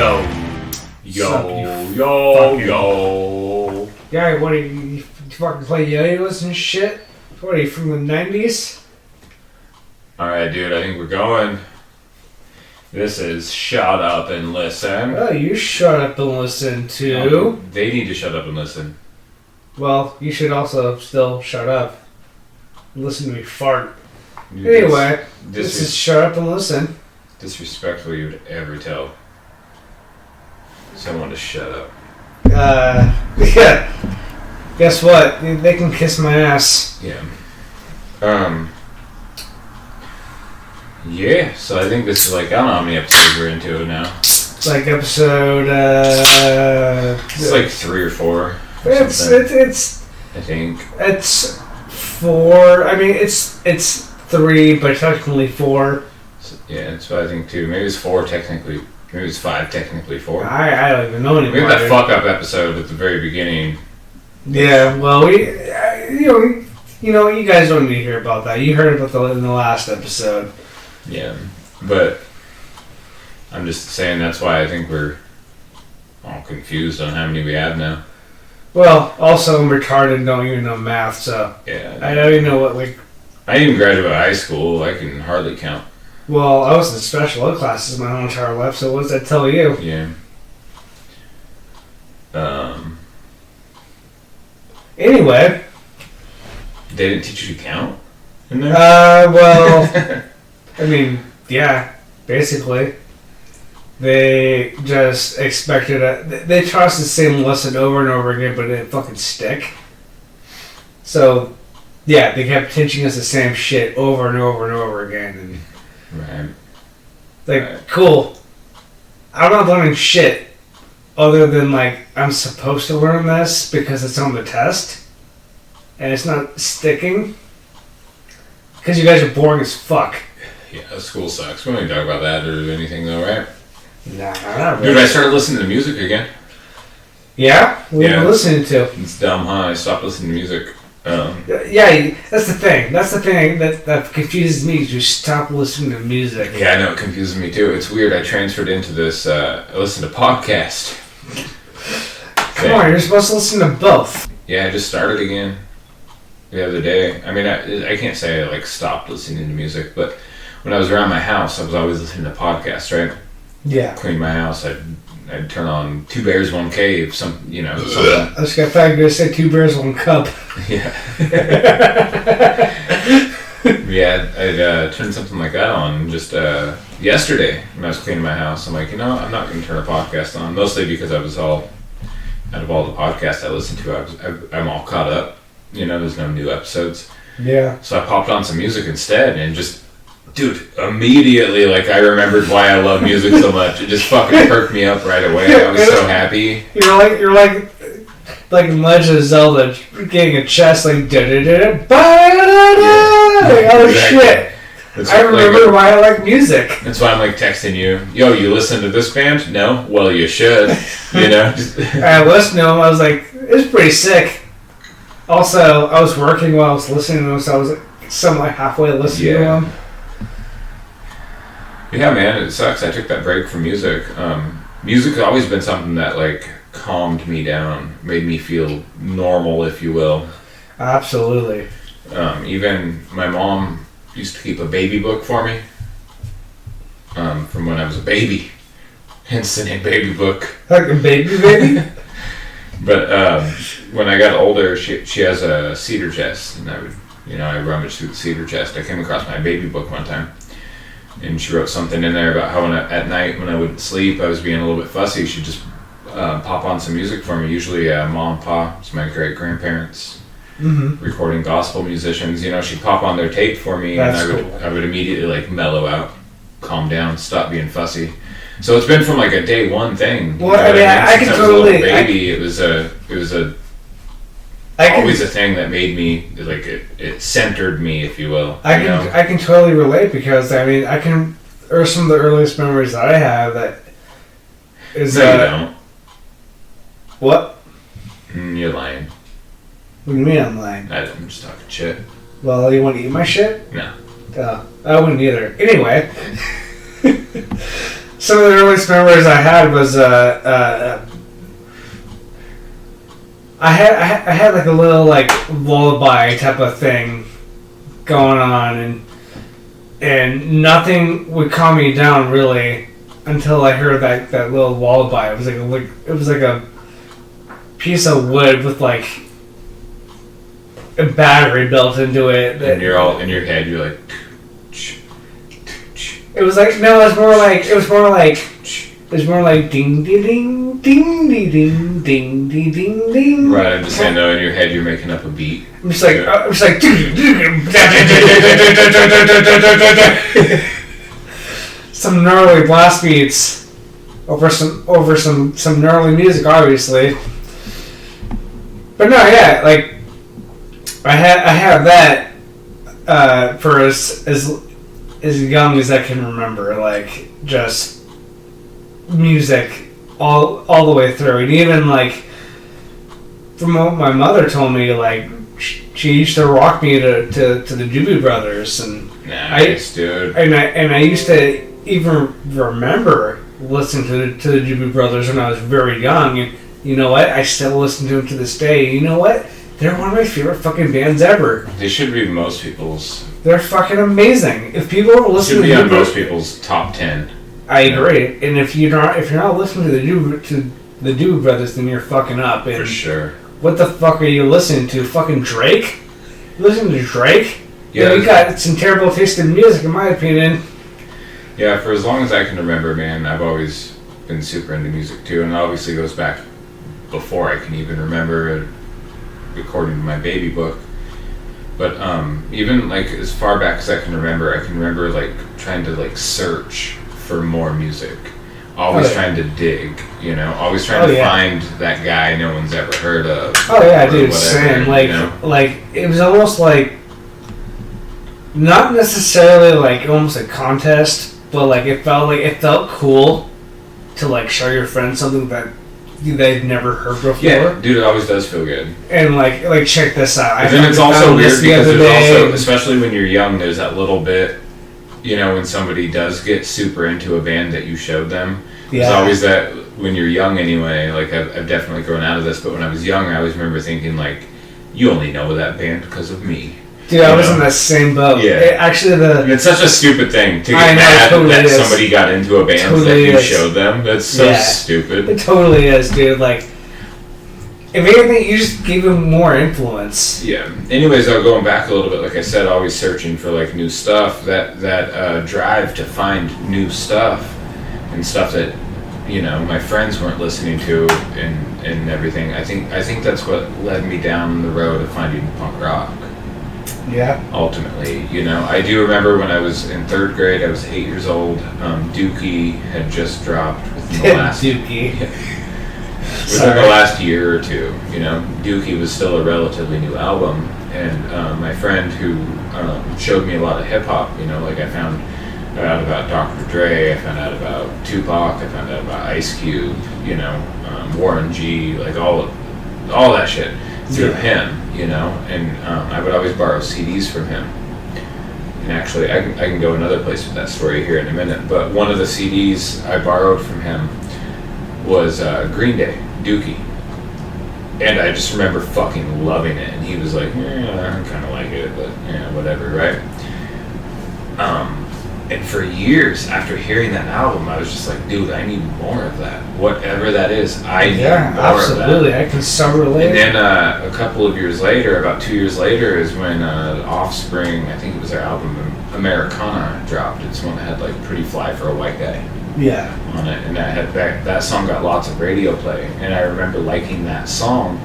Yo. Yeah, what are you fucking play yo-yos and shit? What are you, from the 90s? Alright, dude, I think we're going. This is Shut Up and Listen. Oh, you shut up and listen too. They need to shut up and listen. Well, you should also still shut up. Listen to me fart. Dude, Anyway, this is Shut Up and Listen. Disrespectful you would ever tell someone to shut up. Yeah. Guess what? They can kiss my ass. Yeah. Yeah, so I think this is like, I don't know how many episodes we're into now. It's like episode, It's like 3 or 4. It's I think. It's 4. I mean, it's 3, but technically 4. Yeah, that's what I think too. Maybe it's 4 technically. Maybe it's 5 technically 4. I don't even know anymore. We had that fuck up episode at the very beginning. Yeah, well, you guys don't need to hear about that. You heard about in the last episode. Yeah, but I'm just saying that's why I think we're all confused on how many we have now. Well, also I'm retarded and don't even know math, so Yeah, I don't even know what I didn't even graduate high school. I can hardly count. Well, I was in special ed classes my whole entire life, so what does that tell you? Yeah. Anyway. They didn't teach you to count in there? Well, I mean, yeah, basically. They just expected they taught us the same lesson over and over again, but it didn't fucking stick. So, yeah, they kept teaching us the same shit over and over and over again, and right. Cool. I'm not learning shit other than, I'm supposed to learn this because it's on the test. And it's not sticking. Because you guys are boring as fuck. Yeah, school sucks. We don't need to talk about that or anything, though, right? Nah, not really. Dude, I started listening to music again. Yeah? What are you listening to? It's dumb, huh? I stopped listening to music. Yeah, that's the thing. That's the thing that confuses me. You stop listening to music. Yeah, I know, it confuses me too. It's weird. I transferred into this, I listen to podcast. Come on, you're supposed to listen to both. Yeah, I just started again the other day. I mean, I can't say I stopped listening to music, but when I was around my house, I was always listening to podcasts, right? Yeah. Clean my house, I'd turn on Two Bears, One Cave, something. I just got thought you were going to say Two Bears, One Cup. Yeah. Yeah, I'd turn something like that on just yesterday when I was cleaning my house. I'm like, I'm not going to turn a podcast on, mostly because I was out of all the podcasts I listened to, I'm all caught up. There's no new episodes. Yeah. So I popped on some music instead and just, dude, immediately, I remembered why I love music so much. It just fucking perked me up right away. I was so happy. You're like in Legend of Zelda, getting a chest oh shit! I remember why I like music. That's why I'm texting you. Yo, you listen to this band? No? Well, you should. I listened to them. I was like, it's pretty sick. Also, I was working while I was listening to them, so I was somewhat halfway listening to them. Yeah, man, it sucks. I took that break from music. Music has always been something that calmed me down, made me feel normal, if you will. Absolutely. Even my mom used to keep a baby book for me from when I was a baby. Hence the name Baby Book. Like a baby? But when I got older, she has a cedar chest, and I rummaged through the cedar chest. I came across my baby book one time. And she wrote something in there about how at night when I wouldn't sleep, I was being a little bit fussy. She'd just pop on some music for me. Usually mom and pa, it's my great-grandparents, recording gospel musicians. She'd pop on their tape for me. That's and I would immediately mellow out, calm down, stop being fussy. So it's been from a day one thing. Well, I can totally... It was always a thing that made me it centered me, if you will. I can totally relate because or some of the earliest memories that I have that is no, you don't. What? You're lying. What do you mean I'm lying? I'm just talking shit. Well, you want to eat my shit? No. I wouldn't either. Anyway. some of the earliest memories I had was I had like a little like lullaby type of thing going on, and nothing would calm me down really until I heard that little lullaby. It was like a piece of wood with like a battery built into it. And you're all in your head. You're like. It was like ding ding ding ding ding ding ding ding ding ding. Right, I'm just saying. No, in your head, you're making up a beat. I'm just like some gnarly blast beats over some gnarly music, obviously. But no, yeah, like I have that for as young as I can remember, like just music all the way through, and even like from what my mother told me, like she used to rock me to the Doobie Brothers, and nice, dude. And I used to even remember listening to the Doobie Brothers when I was very young, and you know what? I still listen to them to this day. You know what? They're one of my favorite fucking bands ever. They should be most people's. They're fucking amazing. If people are listening, should be on most people's top 10. I agree. And if you're not listening to the Doobie Brothers, then you're fucking up. And for sure. What the fuck are you listening to? Fucking Drake? You listen to Drake? Yeah, you got some terrible taste in music, in my opinion. Yeah, for as long as I can remember, man, I've always been super into music too, and it obviously goes back before I can even remember, according to my baby book. But even like as far back as I can remember like trying to like search for more music, always trying to dig, you know, always trying to find that guy no one's ever heard of. Oh yeah, dude, same. Like, you know? Like it was almost like not necessarily like almost a contest, but like it felt cool to like show your friends something that they've never heard before. Yeah, dude, it always does feel good. And like check this out. But then it's also weird because there's also, especially when you're young, there's that little bit, you know, when somebody does get super into a band that you showed them. There's always that when you're young anyway. Like I've definitely grown out of this, but when I was young, I always remember thinking like, you only know that band because of me. Dude, I was in that same boat. Yeah. It's such a stupid thing to get mad that somebody got into a band that you showed them. That's so stupid. It totally is, dude. Like, if anything, you just gave them more influence. Yeah. Anyways, going back a little bit, like I said, always searching for like new stuff. That drive to find new stuff and stuff that, you know, my friends weren't listening to and everything. I think that's what led me down the road of finding punk rock. Yeah. Ultimately, you know, I do remember when I was in 3rd grade, I was 8 years old. Dookie had just dropped within the last Dookie. within the last year or two. You know, Dookie was still a relatively new album, and my friend who showed me a lot of hip hop. You know, like I found out about Dr. Dre, I found out about Tupac, I found out about Ice Cube. You know, Warren G, like all that shit through him. You know, and I would always borrow CDs from him. And actually, I can go another place with that story here in a minute. But one of the CDs I borrowed from him was Green Day, Dookie. And I just remember fucking loving it. And he was like, I kind of like it, but yeah, whatever, right? And for years after hearing that album, I was just like, dude, I need more of that. Whatever that is, I need more absolutely. of that. I can so relate. And then a couple of years later, about 2 years later, is when Offspring, I think it was their album Americana, dropped. It's one that had like Pretty Fly for a White Guy on it. And that song got lots of radio play. And I remember liking that song,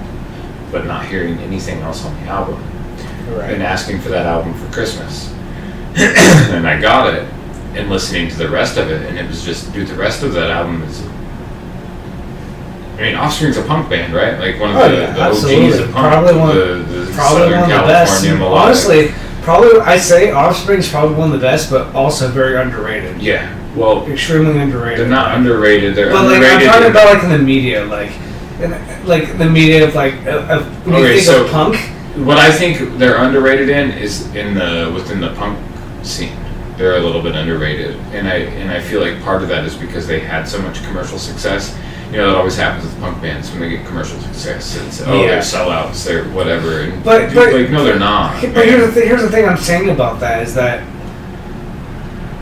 but not hearing anything else on the album. Right. And asking for that album for Christmas. And I got it. And listening to the rest of it, and it was just, dude, the rest of that album is, I mean, Offspring's a punk band, right? Like one of the OGs of punk. Probably one of the best. Melodic. Honestly, I say Offspring's probably one of the best, but also very underrated. Yeah, well, extremely underrated. They're not underrated. They're but underrated. Like, I'm talking about like in the media, like the media of like when you think of punk. What I think they're underrated in is within the punk scene. they're a little bit underrated, and I feel like part of that is because they had so much commercial success. You know, that always happens with punk bands when they get commercial success. It's they're sellouts, they're whatever. And but like, no, they're not. But here's the thing I'm saying about that is that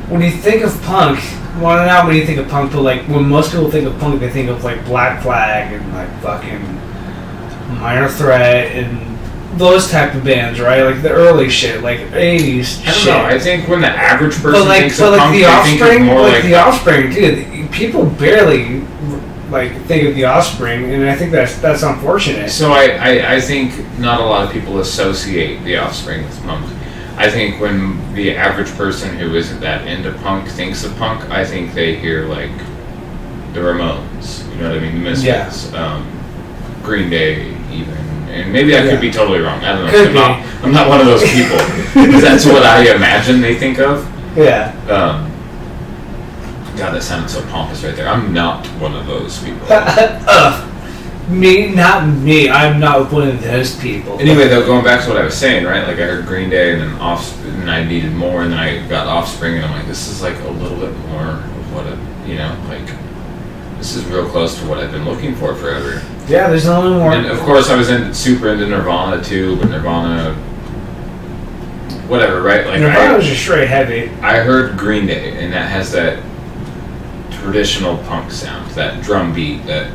when you think of punk, well, not when you think of punk, but like when most people think of punk, they think of like Black Flag and like fucking Minor Threat and those type of bands, right? Like the early shit, like 80s I don't shit. know. I think when the average person thinks but of like punk, the they think of Offspring, more like like the Offspring, dude. People barely like think of the Offspring, and I think that's unfortunate. So I think not a lot of people associate the Offspring with punk. I think when the average person who isn't that into punk thinks of punk, I think they hear like the Ramones, you know what I mean, the Misfits, Green Day, even, and maybe I could be totally wrong. I don't know. I'm not one of those people. That's what I imagine they think of. Yeah. God, that sounded so pompous right there. I'm not one of those people. Not me. I'm not one of those people. Anyway, though, going back to what I was saying, right? Like I heard Green Day, and then and I needed more, and then I got Offspring, and I'm like, this is like a little bit more of what like this is real close to what I've been looking for forever. Yeah, there's no more. And of course, I was super into Nirvana too, but Nirvana, whatever, right? Like Nirvana was just straight heavy. I heard Green Day, and that has that traditional punk sound, that drum beat, that.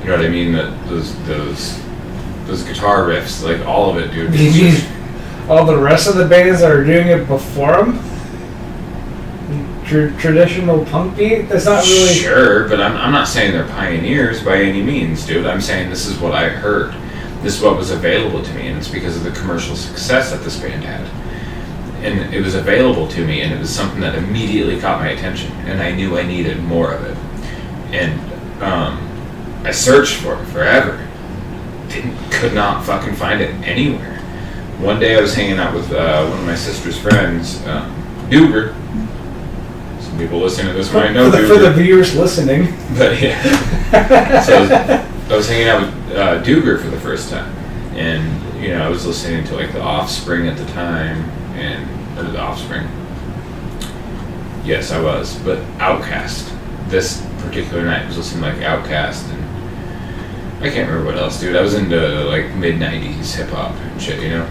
You know what I mean? That those guitar riffs, like all of it, dude. You mean all the rest of the bands that are doing it before them? Traditional punk beat? That's not really... Sure, but I'm not saying they're pioneers by any means, dude. I'm saying this is what I heard. This is what was available to me, and it's because of the commercial success that this band had. And it was available to me, and it was something that immediately caught my attention, and I knew I needed more of it. And, I searched for it forever. Could not fucking find it anywhere. One day I was hanging out with one of my sister's friends, Duger. Some people listening to this might know Duger. For the viewers listening. But yeah. So I was hanging out with Duger for the first time. And, you know, I was listening to like the Offspring at the time. Or the Offspring. Yes, I was. But Outkast. This particular night I was listening to like Outkast and I can't remember what else, dude. I was into like mid-90s hip-hop and shit, you know?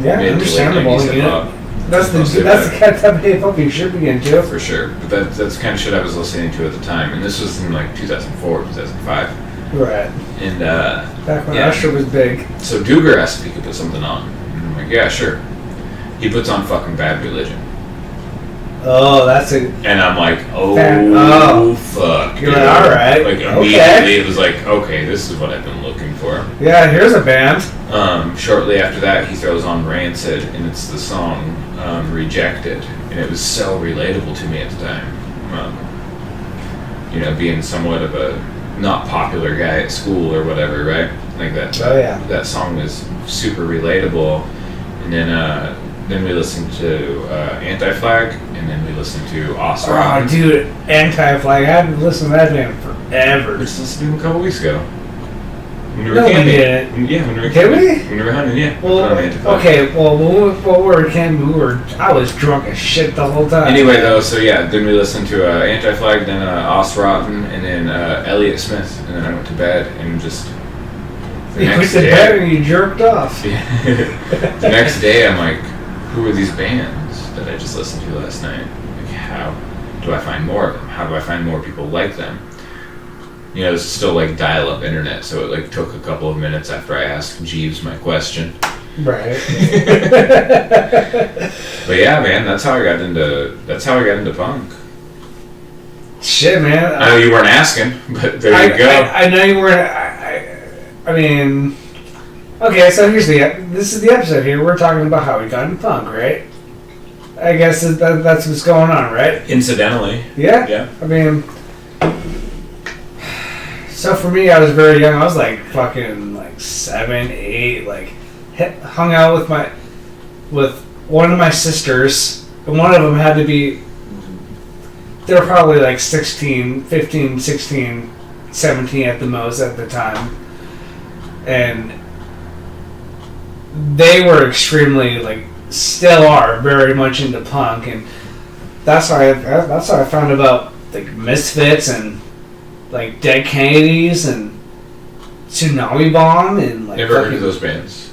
Yeah, understandable. That's the kind of type of hip-hop you should be into. For sure. But that's the kind of shit I was listening to at the time. And this was in like 2004, 2005. Right. And, back when Usher was big. So Duger asked if he could put something on. And I'm like, yeah, sure. He puts on fucking Bad Religion. Oh, that's a... And I'm like, fuck. You're like, alright. Like, immediately it was like, okay, this is what I've been looking for. Yeah, here's a band. Shortly after that, he throws on Rancid, and it's the song Rejected. And it was so relatable to me at the time. You know, being somewhat of a not popular guy at school or whatever, right? Like that. Oh, yeah. That song was super relatable. And then we listened to Anti-Flag, and then we listened to Awesome. Oh, dude, Anti-Flag. I haven't listened to that band forever. We just listened to him a couple weeks ago. When we were camping. We didn't. Yeah, when we were camping. Did we? When we were hunting, yeah. Well, okay, well, when we were camping, I was drunk as shit the whole time. Anyway, though, so yeah, then we listened to Anti-Flag, then Rotten, and then Elliott Smith, and then I went to bed, and just... You went to bed and you jerked off. Yeah. The next day, I'm like, who are these bands that I just listened to last night? Like, how do I find more of them? How do I find more people like them? You know, it's still like dial-up internet, so it like took a couple of minutes after I asked Jeeves my question. Right. But yeah, man, that's how I got into punk. Shit, man. I know you weren't asking, but there you go. I know you weren't. I mean, okay. So this is the episode here. We're talking about how we got into punk, right? I guess that's what's going on, right? Incidentally. Yeah. Yeah. I mean. So for me, I was very young. I was like fucking like 7, 8. Like hung out with one of my sisters, and one of them had to be. They were probably like 16, 15, 16, 17 at the most at the time, and they were extremely like still are very much into punk, and that's how I found about like Misfits and like Dead Kennedys and Tsunami Bomb and like. Never heard of those bands.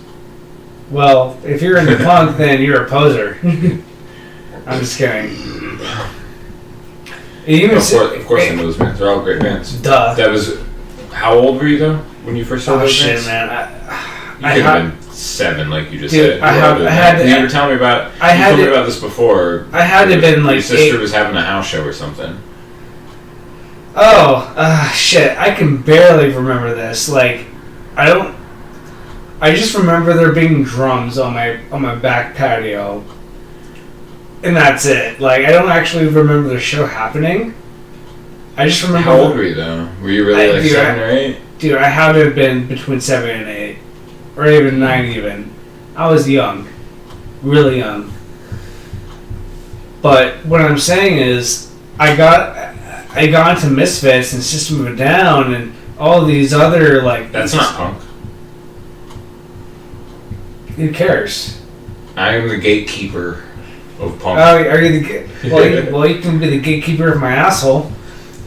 Well, if you're into punk, then you're a poser. I'm just kidding. Of course I know those bands. They're all great bands. Duh. That was... How old were you, though, when you first saw Oh those shit, bands? man! You could have been 7, like you just Dude, said. You were telling me about... You told me about this before. I had to have been like your sister 8. was having a house show or something. Oh, shit! I can barely remember this. Like, I just remember there being drums on my back patio, and that's it. Like, I don't actually remember the show happening. I just remember. How old were you though? Were you really like 7 or 8? Dude, I had to have been between 7 and 8, or even 9 even. I was young, really young. But what I'm saying is, I got into Misfits and System of a Down and all these other like. That's not punk. Who cares? I am the gatekeeper of punk. Oh, are you the well, you can be the gatekeeper of my asshole.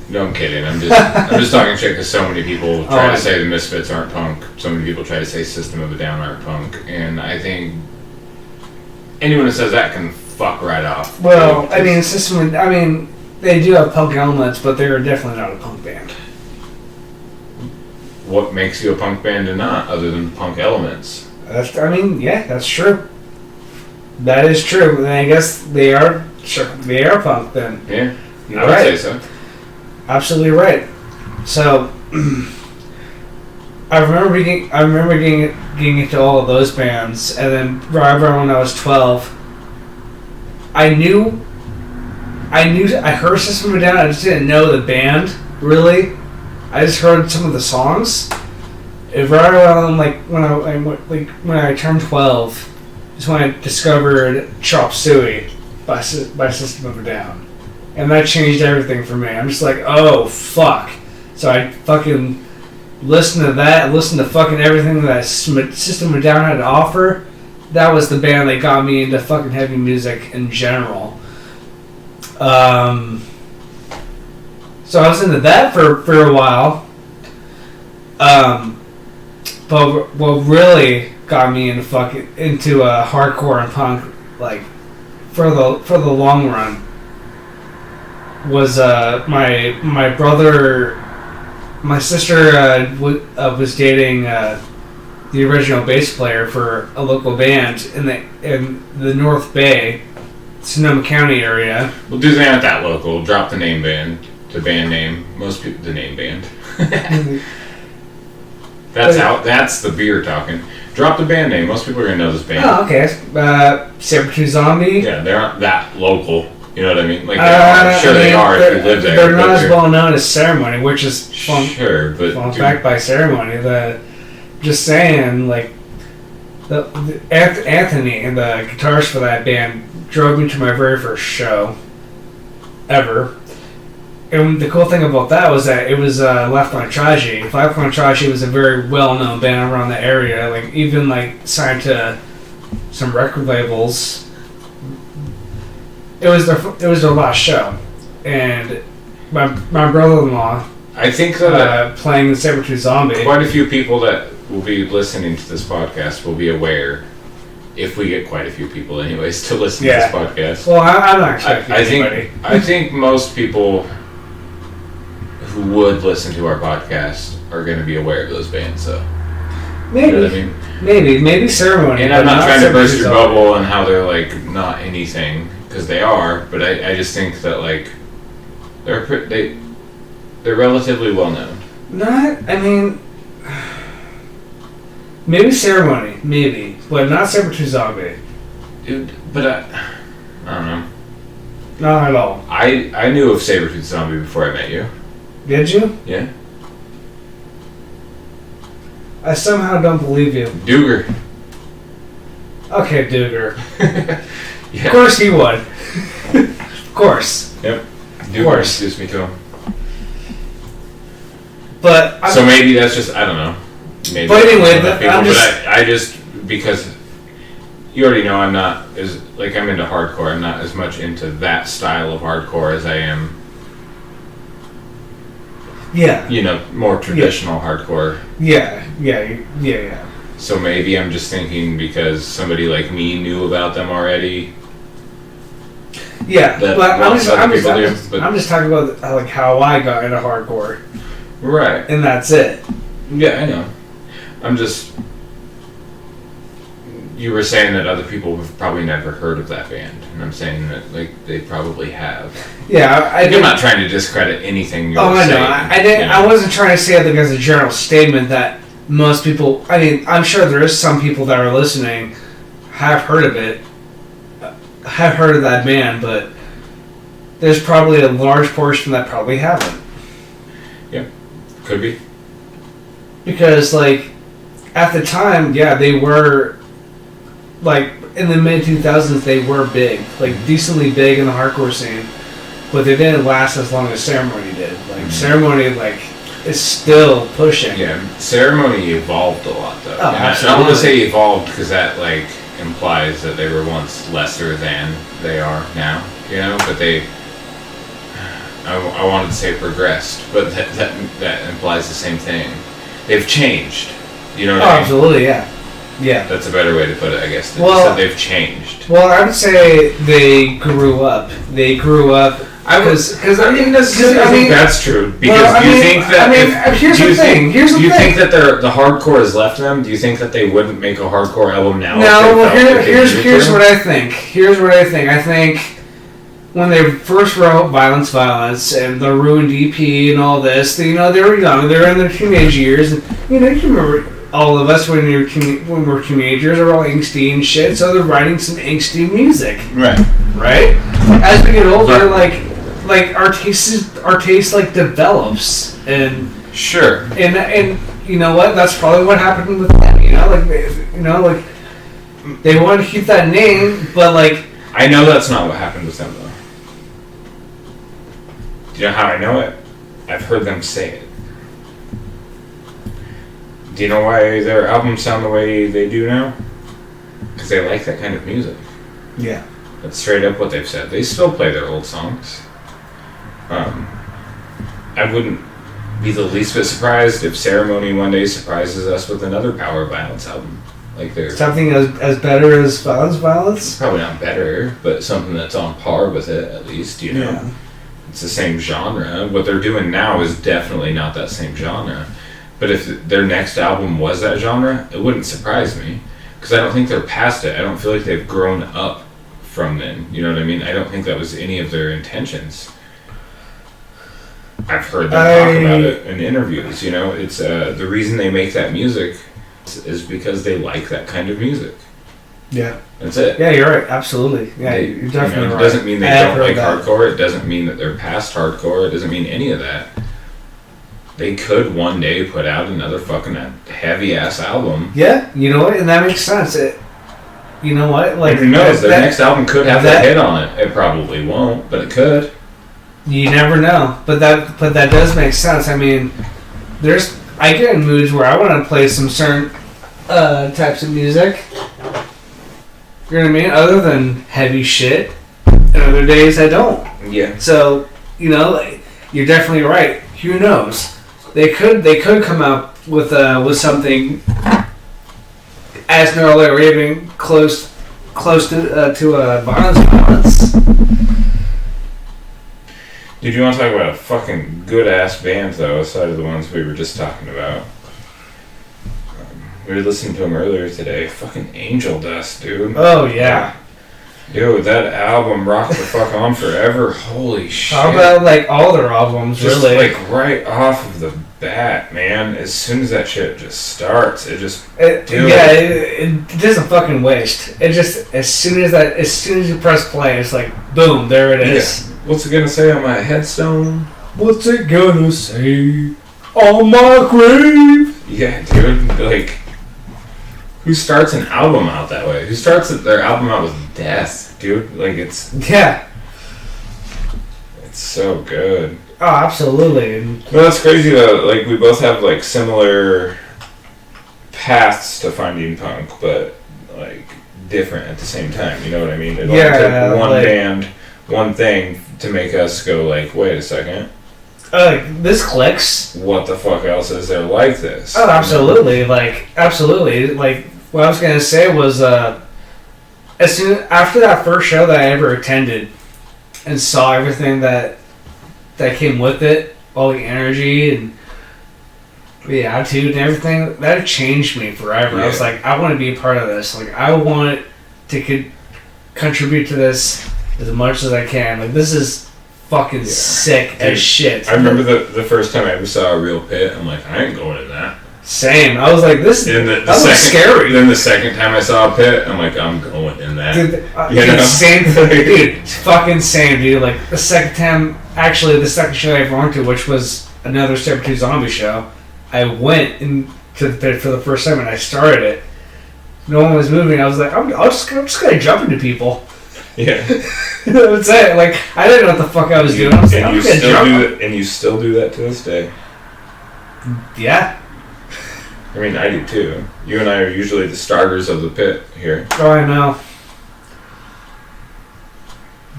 No, I'm kidding. I'm just talking shit because so many people try to say the Misfits aren't punk. So many people try to say System of a Down aren't punk, and I think anyone who says that can fuck right off. Well, I mean, they do have punk elements, but they're definitely not a punk band. What makes you a punk band and not, other than punk elements? That's true. That is true. And I guess they are punk then. Yeah, You're I would right. say so. Absolutely right. So, I remember getting into all of those bands, and then right around when I was 12, I heard System of a Down. I just didn't know the band really. I just heard some of the songs. Right around when I turned 12, is when I discovered Chop Suey by System of a Down. And that changed everything for me. I'm just like, oh, fuck. So I fucking listened to that, listened to fucking everything that System of a Down had to offer. That was the band that got me into fucking heavy music in general. So I was into that for a while. But what really got me into hardcore and punk, like, for the long run, was my brother. My sister was dating the original bass player for a local band in the North Bay, Sonoma County area. Well, Disney aren't that local. Drop the name band. The band name. Most people, the name band. That's the beer talking. Drop the band name. Most people are gonna know this band. Oh, okay. Sabretooth Zombie. Yeah, they aren't that local. You know what I mean? Like, I'm sure they are if you live there. They're not as well known as Ceremony, which is fun. Sure, but fun fact by Ceremony. Just saying, like, Anthony, the guitarist for that band, drove me to my very first show ever. And the cool thing about that was that it was Left on Tragedy. Left on Tragedy was a very well-known band around the area. Like, even like signed to some record labels. It was their last show, and my brother-in-law. I think that playing the Sabretooth Zombie. Quite a few people that will be listening to this podcast will be aware. If we get quite a few people, anyways, to listen to this podcast. Well, I'm not expecting anybody. I think most people who would listen to our podcast are going to be aware of those bands, so. Maybe. You know what I mean? Maybe Ceremony. And I'm not trying to burst your bubble on how they're, like, not anything, because they are, but I just think that, like, they're relatively well known. Maybe Ceremony, maybe, but not Sabretooth Zombie. Dude, but I don't know. Not at all. I knew of Sabretooth Zombie before I met you. Did you? Yeah. I somehow don't believe you. Dooger. Okay, Dooger. Yeah. Of course he would. Of course. Yep. Dooger introduced me to him. But so maybe that's just, I don't know. Maybe but anyway, I just, because you already know I'm not as like I'm into hardcore. I'm not as much into that style of hardcore as I am, Yeah. you know, more traditional hardcore. Yeah. So maybe I'm just thinking because somebody like me knew about them already. Yeah, That but lots of other people do, but- I'm just talking about like how I got into hardcore, Right. and that's it. Yeah, I know. I'm just. You were saying that other people have probably never heard of that band, and I'm saying that like they probably have. Yeah, I I'm didn't. not trying to discredit anything you're Oh, I know. saying. I didn't. you know. I wasn't trying to say it like as a general statement that most people. I mean, I'm sure there is some people that are listening have heard of it, have heard of that band, but there's probably a large portion that probably haven't. Could be. Because like at the time, yeah, they were like in the mid 2000s they were big, like decently big in the hardcore scene, but they didn't last as long as Ceremony did. Like Ceremony, like is still pushing. Yeah, Ceremony evolved a lot though. Oh, And I don't want to say evolved because that like implies that they were once lesser than they are now. You know, but they. I wanted to say progressed, but that implies the same thing. They've changed. You know what Oh, I mean? absolutely, yeah. Yeah. That's a better way to put it, I guess. Than Well- just that they've changed. Well, I would say they grew up. They grew up. Because I mean, I think that's true. Because well, I do you mean- think that? I mean, here's do the you thing, think- here's the do you thing. think that the hardcore has left them? Do you think that they wouldn't make a hardcore album now? if no, they well, felt that they here's needed to? what I think. Here's what I think. I think when they first wrote Violence, and the Ruined EP and all this, they were young. They were in their teenage years, and you remember all of us when when we're teenagers are all angsty and shit. So they're writing some angsty music, Right. right? As we get older, like our taste like develops, and Sure. you know what? That's probably what happened with them. They wanted to keep that name, but like. I know that's not what happened with them though. Do you know how I know it? I've heard them say it. Do you know why their albums sound the way they do now? Because they like that kind of music. Yeah. That's straight up what they've said. They still play their old songs. I wouldn't be the least bit surprised if Ceremony one day surprises us with another Power Violence album. Like they're Something as better as Violence? probably not better, but something that's on par with it at least, you know. Yeah. It's the same genre. What they're doing now is definitely not that same genre. But if their next album was that genre, it wouldn't surprise me. Because I don't think they're past it. I don't feel like they've grown up from then. You know what I mean? I don't think that was any of their intentions. I've heard them talk about it in interviews, you know. It's the reason they make that music is because they like that kind of music. Yeah. That's it. Yeah, you're right. Absolutely. Yeah, They- you're definitely It right. doesn't mean they I have don't heard like that. hardcore. It doesn't mean that they're past hardcore. It doesn't mean any of that. They could one day put out another fucking heavy ass album. Yeah, you know what? And that makes sense. You know what? Like, Who knows? Their that- next album could have that hit on it. It probably won't, but it could. You never know. But that does make sense. I mean, I get in moods where I want to play some certain types of music. You know what I mean? Other than heavy shit. And other days I don't. Yeah. So, you're definitely right. Who knows? They could come out with something as nearly or even close to violence. Did you want to talk about a fucking good ass band though, aside of the ones we were just talking about? We were listening to them earlier today. Fucking Angel Dust, dude. Oh yeah. Dude, that album rocked the fuck on forever. Holy shit. How about like all their albums? Just really? like right off of the bat, man. As soon as that shit just starts, it just It Dude. doesn't fucking waste. It just as soon as you press play, it's like boom, there it is. What's it gonna say on my headstone? What's it gonna say on my grave? Yeah, dude. Like, who starts an album out that way? Who starts their album out with death, dude? Like, it's Yeah. so good. Oh, absolutely. And Well, that's crazy though. Like, we both have like similar paths to finding punk, but like different at the same time. You know what I mean? It only Yeah, took one like- band, one thing to make us go like, wait a second, This clicks. what the fuck else is there like this? Oh, absolutely. Like, absolutely. Like, what I was gonna say was, as soon after that first show that I ever attended, and saw everything that came with it, all the energy and the attitude and everything, that changed me forever. I was Yeah. like, I want to be a part of this. Like, I want to contribute to this as much as I can. Like, this is fucking sick Dude, as shit. I remember the first time I ever saw a real pit. I'm like, I ain't going in that. Same. I was like, this. And That was scary. Then the second time I saw a pit, I'm like, I'm going in that. Dude, You know? same thing, dude. It's fucking same, dude. Like the second time, actually, the second show I ever went to, which was another Step 2 Zombie show, I went into the pit for the first time and I started it. No one was moving. I was like, I'm just gonna jump into people. Yeah. That's it. Like I didn't know what the fuck I was doing. I was like, I'm just gonna jump. And you still do that to this day. Yeah. I mean, I do too. You and I are usually the starters of the pit here. Oh, I know.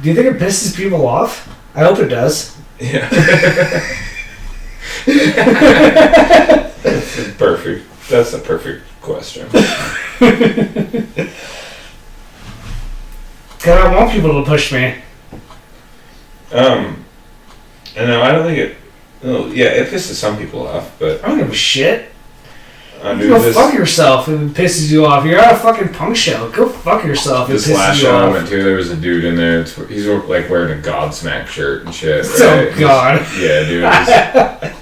Do you think it pisses people off? I hope it does. Yeah. Perfect. That's a perfect question. Because I want people to push me. And no, I don't think it. Oh, yeah, it pisses some people off, but I don't give a shit. dude, Go fuck yourself if it pisses you off. You're at a fucking punk show. Go fuck yourself if it This pisses last you show I off. went to, there was a dude in there. He's like wearing a Godsmack shirt and shit. Oh, right? God. Yeah, dude.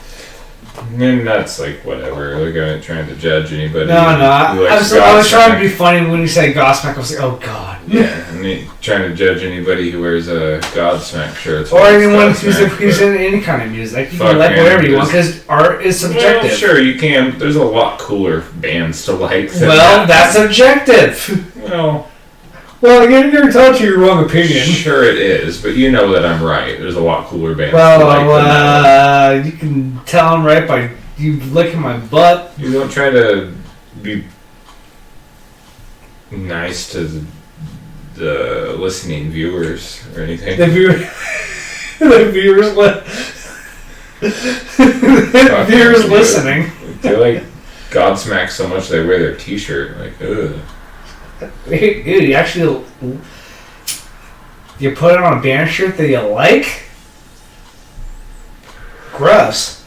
And that's like whatever. Like I'm not trying to judge anybody. No, no. I who likes was trying to Godsmack. be funny when you said Godsmack. I was like, oh, God. Yeah, and trying to judge anybody who wears a Godsmack shirt. Or anyone who's in any kind of music. You Fuck, can like man, whatever you want just- because art is subjective. Well, sure, you can. There's a lot cooler bands to like. Than Well, that. that's subjective. Well, Well, you're entitled to your wrong opinion. sure it is, but you know that I'm right. There's a lot cooler bands to like than that. You can tell I'm right by you licking my butt. You don't try to be nice to the listening viewers or anything. The viewers Fuck, viewers dude. listening. They like Godsmack so much they wear their T-shirt. Like, ugh. Dude, you actually you put it on a band shirt that you like? Gross.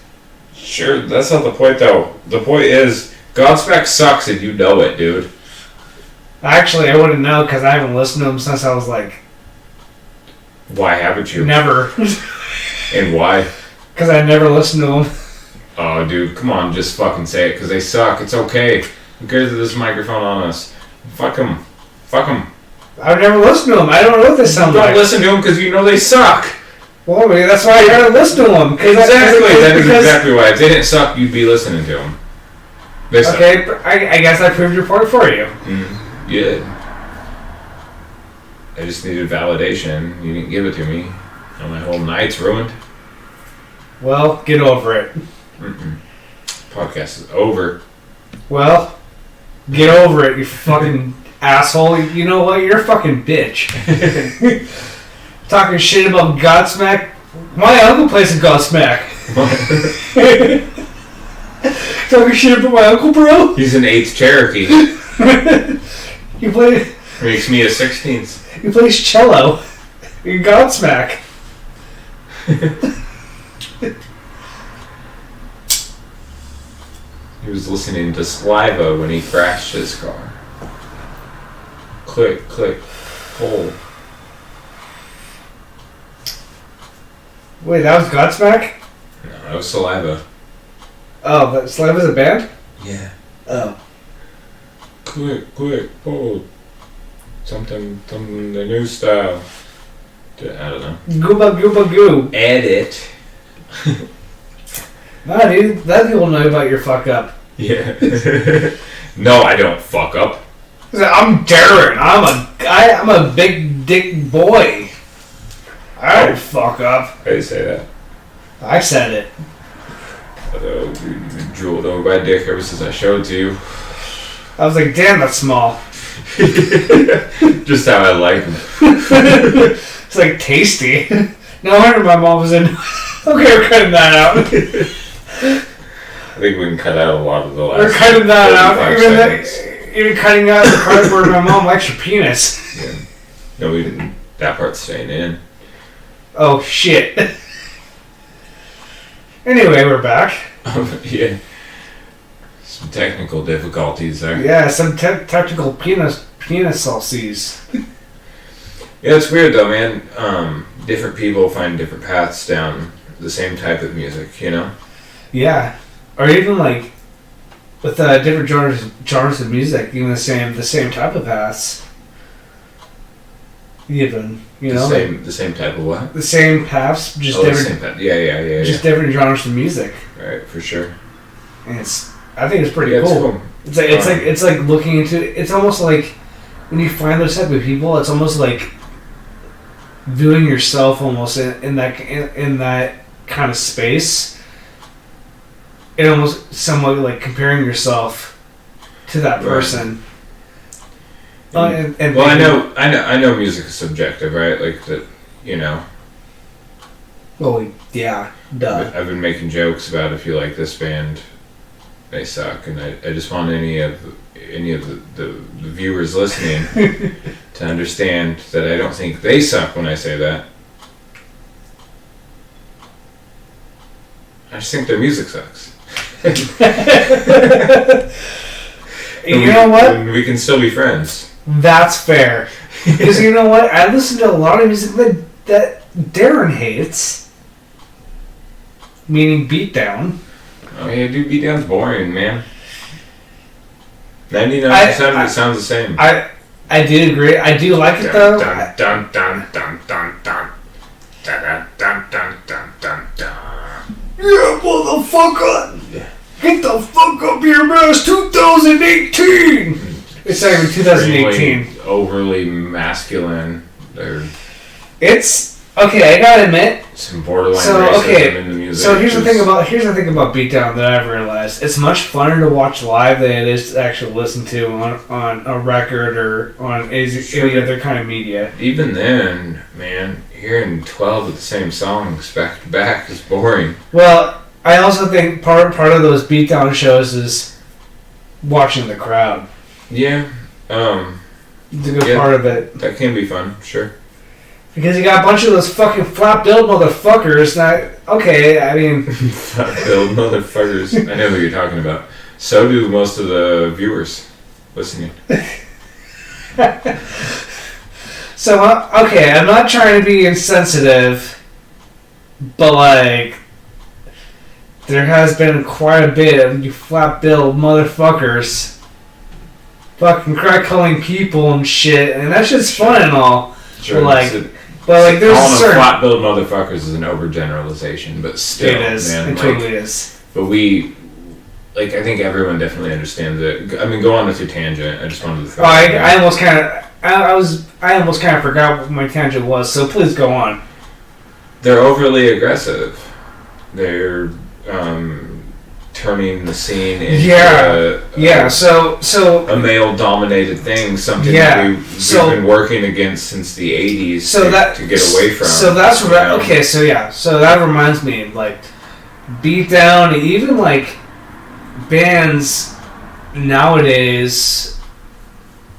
Sure, that's not the point though. The point is, Godsmack sucks and you know it, dude. Actually, I wouldn't know because I haven't listened to them since I was like Why haven't you? never. And why? Because I never listened to them. Oh, dude, come on, just fucking say it, because they suck. It's okay. Who cares if this microphone on us? Fuck them. Fuck them. I've never listened to them. I don't know what they sound Don't like. listen to them because you know they suck. Well, maybe that's why I gotta listen to them. Exactly. That is exactly why. If they didn't suck, you'd be listening to them. They suck. Okay, but I guess I proved your point for you. You did. I just needed validation. You didn't give it to me. And my whole night's ruined. Well, get over it. Podcast is over. Well, get over it, you fucking asshole. You know what? You're a fucking bitch. Talking shit about Godsmack. My uncle plays in Godsmack. Talking shit about my uncle, bro. He's an 8th Cherokee. He Makes me a 16th. plays cello in Godsmack. He was listening to Saliva when he crashed his car. Click, click, pull. Wait, that was Godsmack? No, that was Saliva. Oh, but Saliva's a band? Yeah. Oh. Click, click, pull. Something, the new style. I don't know. Gooba gooba goo. Edit. Nah, dude, that people know about your fuck up. Yeah. No, I don't fuck up. I'm Darren. I'm a big dick boy. I don't fuck up. I didn't say that. I said it. Dude, you've been drooled over by dick ever since I showed it to you. I was like, damn, that's small. Just how I like them. It's like tasty. No wonder my mom was in. Okay, we're cutting that out. I think we can cut out a lot of the last. We're cutting that out. 45 seconds. Even cutting out the part where my mom likes her penis. Yeah. No, we didn't. That part's staying in. Oh shit. Anyway, we're back. Yeah. Some technical difficulties there. Yeah, some technical penis saucies. Yeah, it's weird though, man. Different people find different paths down the same type of music, you know? Yeah, or even like with different genres of music, even the same type of paths. Even The same type of what? the same paths, just The different, same path. Yeah. just different genres of music. Right, for sure. And I think it's pretty Yeah, cool. It's like looking into. It's almost like when you find those type of people, it's almost like viewing yourself almost in that kind of space. It almost somewhat like comparing yourself to that person. And Well, I know music is subjective, right? Like that, you know. Well, yeah, duh. I've been making jokes about if you like this band, they suck, and I just want any of the viewers listening to understand that I don't think they suck when I say that. I just think their music sucks. You know what? And we can still be friends. That's fair. Because you know what? I listen to a lot of music that Darren hates. Meaning Beatdown. Oh yeah, dude, Beatdown's boring, man. 99% of it sounds the same. I do agree. I do like it though. Dun dun dun dun dun dun dun dun dun dun dun dun dun. Yeah, motherfucker! Get the fuck up here, man! It's 2018! It's not even 2018. Extremely overly masculine. It's okay. I gotta admit. Some borderline racism in the music. So here's the thing about Beatdown that I've realized. It's much funner to watch live than it is to actually listen to on a record or on any other kind of media. Even then, man, hearing 12 of the same songs back to back is boring. Well, I also think part of those Beatdown shows is watching the crowd. Yeah, It's a good part of it. That can be fun, sure. Because you got a bunch of those fucking flap-billed motherfuckers. Okay, I mean... Flap-billed motherfuckers. I know who you're talking about. So do most of the viewers listening. So, okay, I'm not trying to be insensitive, but, like... There has been quite a bit of you flap-billed motherfuckers fucking crack-calling people and shit, and that shit's fun and all. Sure, But there's calling a certain... flat-billed motherfuckers is an overgeneralization, but still, It is. man, It totally is. But I think everyone definitely understands it. I mean, go on with your tangent. I just wanted to throw I almost kind of forgot what my tangent was, so please go on. They're overly aggressive. They're turning the scene into a male-dominated thing, something that we've been working against since the 80s to get away from. So that's okay. So that reminds me, like Beatdown, even like bands nowadays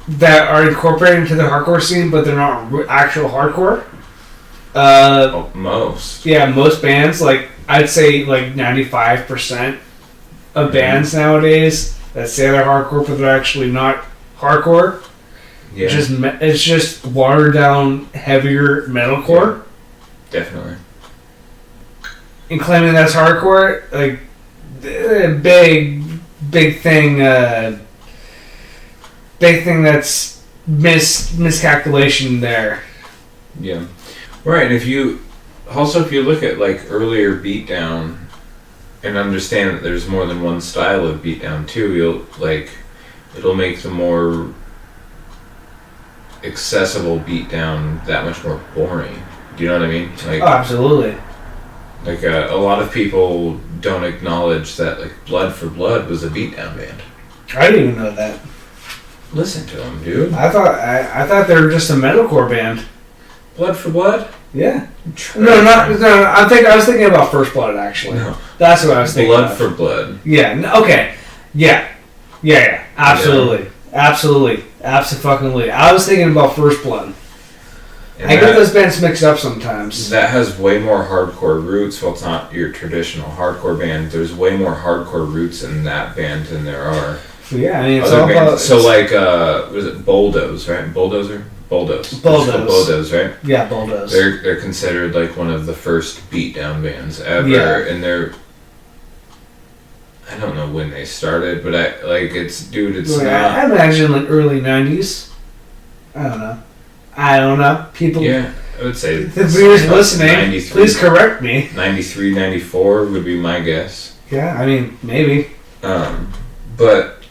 that are incorporated into the hardcore scene, but they're not actual hardcore. Most. Yeah, most bands, like I'd say like 95% of bands nowadays that say they're hardcore, but they're actually not hardcore. Yeah. It's just watered down, heavier metalcore. Yeah, definitely. And claiming that's big thing. Big thing that's miscalculation there. Yeah. Right, and if you look at like earlier Beatdown and understand that there's more than one style of Beatdown too, it'll make the more accessible Beatdown that much more boring. Do you know what I mean? Like, oh, absolutely. Like a lot of people don't acknowledge that like Blood for Blood was a Beatdown band. I didn't even know that. listen to them, dude. I thought they were just a metalcore band. Blood for Blood? Yeah. No. I was thinking about First Blood actually. No. That's what I was thinking. Blood for Blood. Yeah. Okay. Yeah. Absolutely. Absolutely. Absolutely. I was thinking about First Blood. And I get those bands mixed up sometimes. That has way more hardcore roots. Well, it's not your traditional hardcore band. There's way more hardcore roots in that band than there are Yeah, I mean, it's other all bands. about... So, like, was it Bulldoze, right? Bulldozer? Bulldoze. Bulldoze, right? Yeah, Bulldoze. They're considered, like, one of the first beatdown bands ever. Yeah. And they're... I don't know when they started, but it's not... I imagine, like, early 90s. I don't know. People... Yeah, I would say... The viewers listening, 93, please correct me. 93, 94 would be my guess. Yeah, I mean, maybe. But,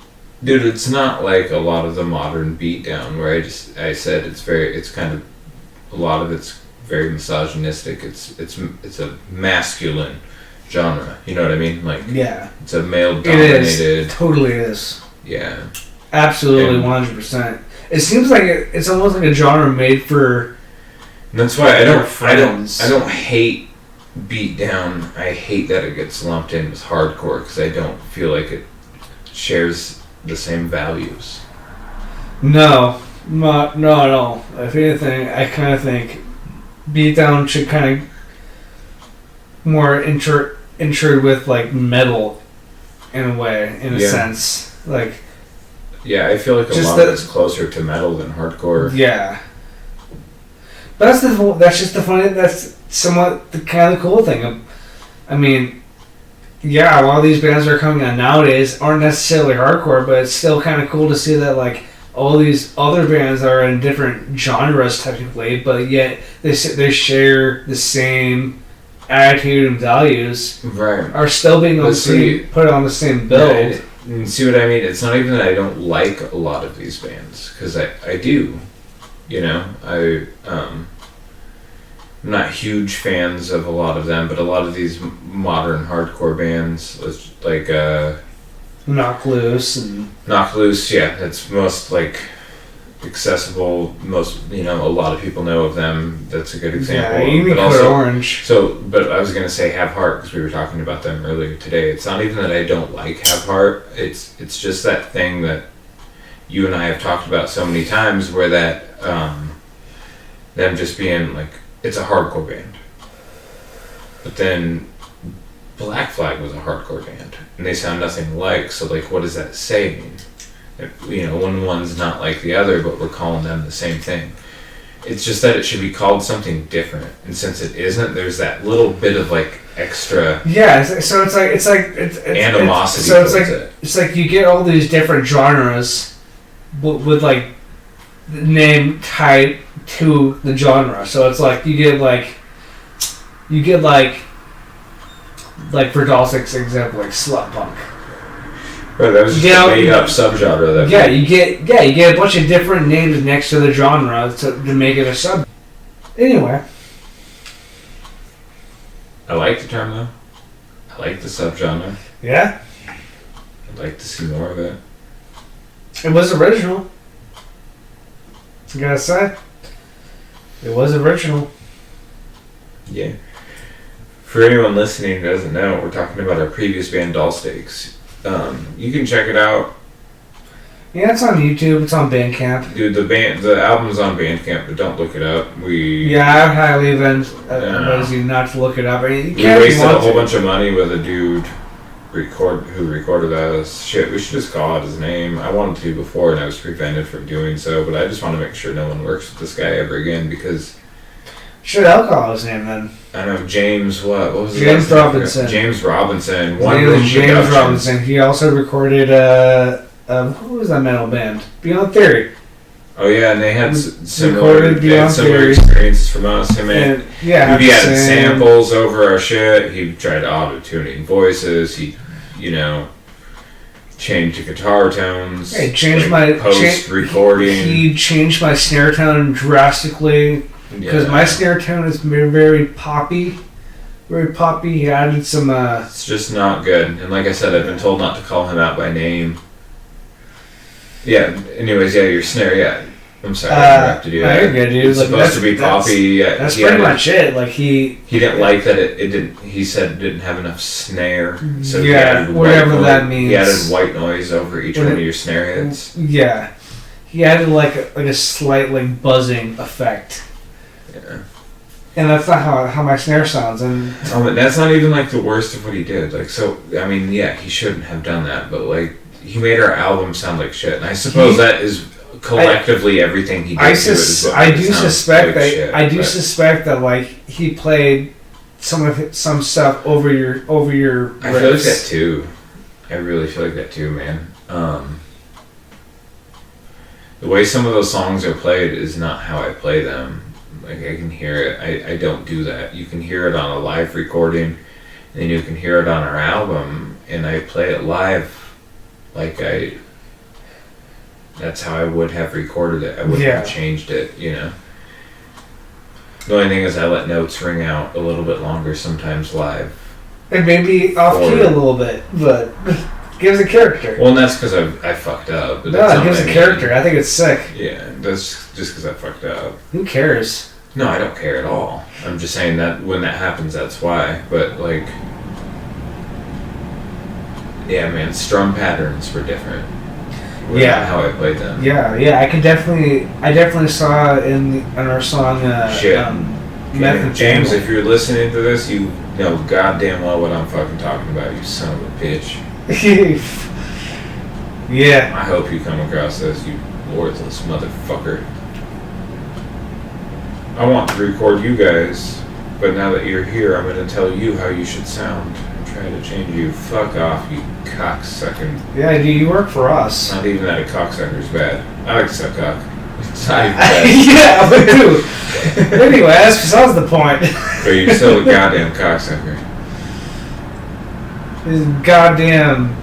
dude, it's not like a lot of the modern beatdown where I said it's kind of... A lot of it's very misogynistic. It's a masculine genre. You know what I mean? Like, yeah. It's a male-dominated... It totally is. Yeah. Absolutely, 100%. It seems like it's almost like a genre made for. And that's why I don't hate beatdown. I hate that it gets lumped in with hardcore because I don't feel like it shares the same values. No, not at all. If anything, I kind of think beatdown should kind of more intro with like metal in a way, in a sense, like. Yeah, I feel like a lot of it's closer to metal than hardcore. Yeah, but that's just the funny. That's somewhat the kind of cool thing. I mean, yeah, a lot of these bands that are coming out nowadays aren't necessarily hardcore, but it's still kind of cool to see that like all these other bands are in different genres technically, but yet they share the same attitude and values. Right. Are still being put on the same bill. Yeah, and see what I mean? It's not even that I don't like a lot of these bands, because I do, you know. I'm not huge fans of a lot of them, but a lot of these modern hardcore bands, like Knock Loose, yeah, it's most like accessible. Most, you know, a lot of people know of them. That's a good example. Yeah, you mean Code Orange. So, but I was gonna say Have Heart because we were talking about them earlier today. It's not even that I don't like Have Heart. It's just that thing that you and I have talked about so many times, where that them just being like, it's a hardcore band, but then Black Flag was a hardcore band, and they sound nothing alike. So, like, what does that say? You know, one's not like the other, but we're calling them the same thing. It's just that it should be called something different, and since it isn't, there's that little bit of like extra. Yeah, so it's animosity. It's like you get all these different genres, with like the name tied to the genre. So it's like you get like for Dalsic's example, like slut punk. Right, that was just a made-up subgenre. You get a bunch of different names next to the genre to make it a sub. Anyway, I like the term though. I like the subgenre. Yeah. I'd like to see more of it. It was original. I gotta say, it was original. Yeah. For anyone listening who doesn't know, we're talking about our previous band, Doll Steaks. You can check it out. Yeah, it's on YouTube. It's on Bandcamp. Dude, the album's on Bandcamp, but don't look it up. I highly advise you not to look it up. We wasted a whole bunch of money with a dude who recorded us. Shit, we should just call out his name. I wanted to before, and I was prevented from doing so, but I just want to make sure no one works with this guy ever again, because... Should I'll call his name then? I don't know, James what? What was his James Robinson. James Robinson. His name is James Robinson. He also recorded, who was that metal band? Beyond Theory. Oh yeah, and they had similar experiences from us. He had samples over our shit. He tried auto-tuning voices. He, changed the guitar tones. Hey, changed my post-recording. He changed my snare tone drastically. Because my snare tone is very poppy. Very poppy. He added some... It's just not good. And like I said, I've been told not to call him out by name. Yeah. Anyways, yeah, your snare. Yeah. I'm sorry, I interrupted you. No, you're good, dude. It's Like, supposed to be poppy. Yeah, That's pretty much it. Like he didn't like that it didn't. He said it didn't have enough snare. So he yeah, added whatever white that noise. means. He added white noise over each one of your snare hits. Yeah, he added like a slight like buzzing effect, Yeah. and that's not how my snare sounds. And That's not even like the worst of what he did. Like, so I mean, yeah, he shouldn't have done that, but like he made our album sound like shit, and I suppose that is collectively everything he did. I do suspect that like he played some stuff over your riffs. I feel like that too. I really feel like that too, man. The way some of those songs are played is not how I play them. Like I can hear it. I don't do that. You can hear it on a live recording, and then you can hear it on our album, and I play it live like that's how I would have recorded it. I wouldn't have changed it, you know. The only thing is I let notes ring out a little bit longer sometimes live. And maybe off key a little bit, but gives a character. Well, and that's because I fucked up. But no, it gives a character. I think it's sick. Yeah, that's just because I fucked up. Who cares? No, I don't care at all. I'm just saying that when that happens, that's why. But like, yeah, man, strum patterns were different. Not how I played them. Yeah. I definitely saw in our song. Shit. Meth and James, if you're listening to this, you know goddamn well what I'm fucking talking about. You son of a bitch. Yeah. I hope you come across this, you worthless motherfucker. I want to record you guys, but now that you're here, I'm going to tell you how you should sound. I'm trying to change you. Fuck off, you cocksucking. Yeah, dude, you work for us. Not even that a cocksucker's bad. I like to suck cock. It's not even bad. Yeah, but dude. Anyway, that's besides the point. But you're still a goddamn cocksucker. This goddamn.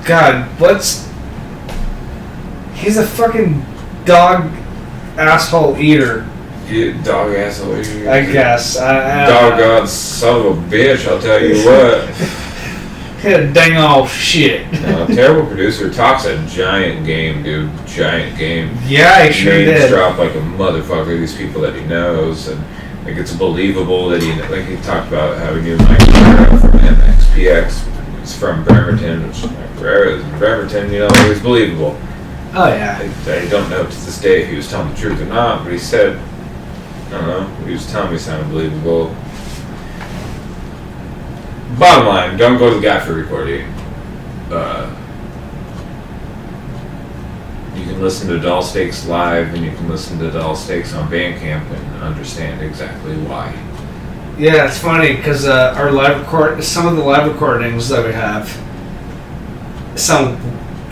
God, what's. He's a fucking dog asshole eater. You dog asshole. I guess. Doggone son of a bitch, I'll tell you what. Dang off shit. No, terrible producer talks a giant game, dude. Giant game. Yeah, I sure Names did. drop like a motherfucker. These people that he knows, and like it's believable that he talked about how he knew Mike Guerrero from MXPX. He's from Bremerton, which Guerrero is in Bremerton. You know, it was believable. Oh yeah. I don't know to this day if he was telling the truth or not, but he said, I don't know, what he was telling me sounded believable. Bottom line, don't go to the guy for recording. You can listen to Doll Stakes live, and you can listen to Doll Stakes on Bandcamp and understand exactly why. Yeah, it's funny because some of the live recordings that we have sound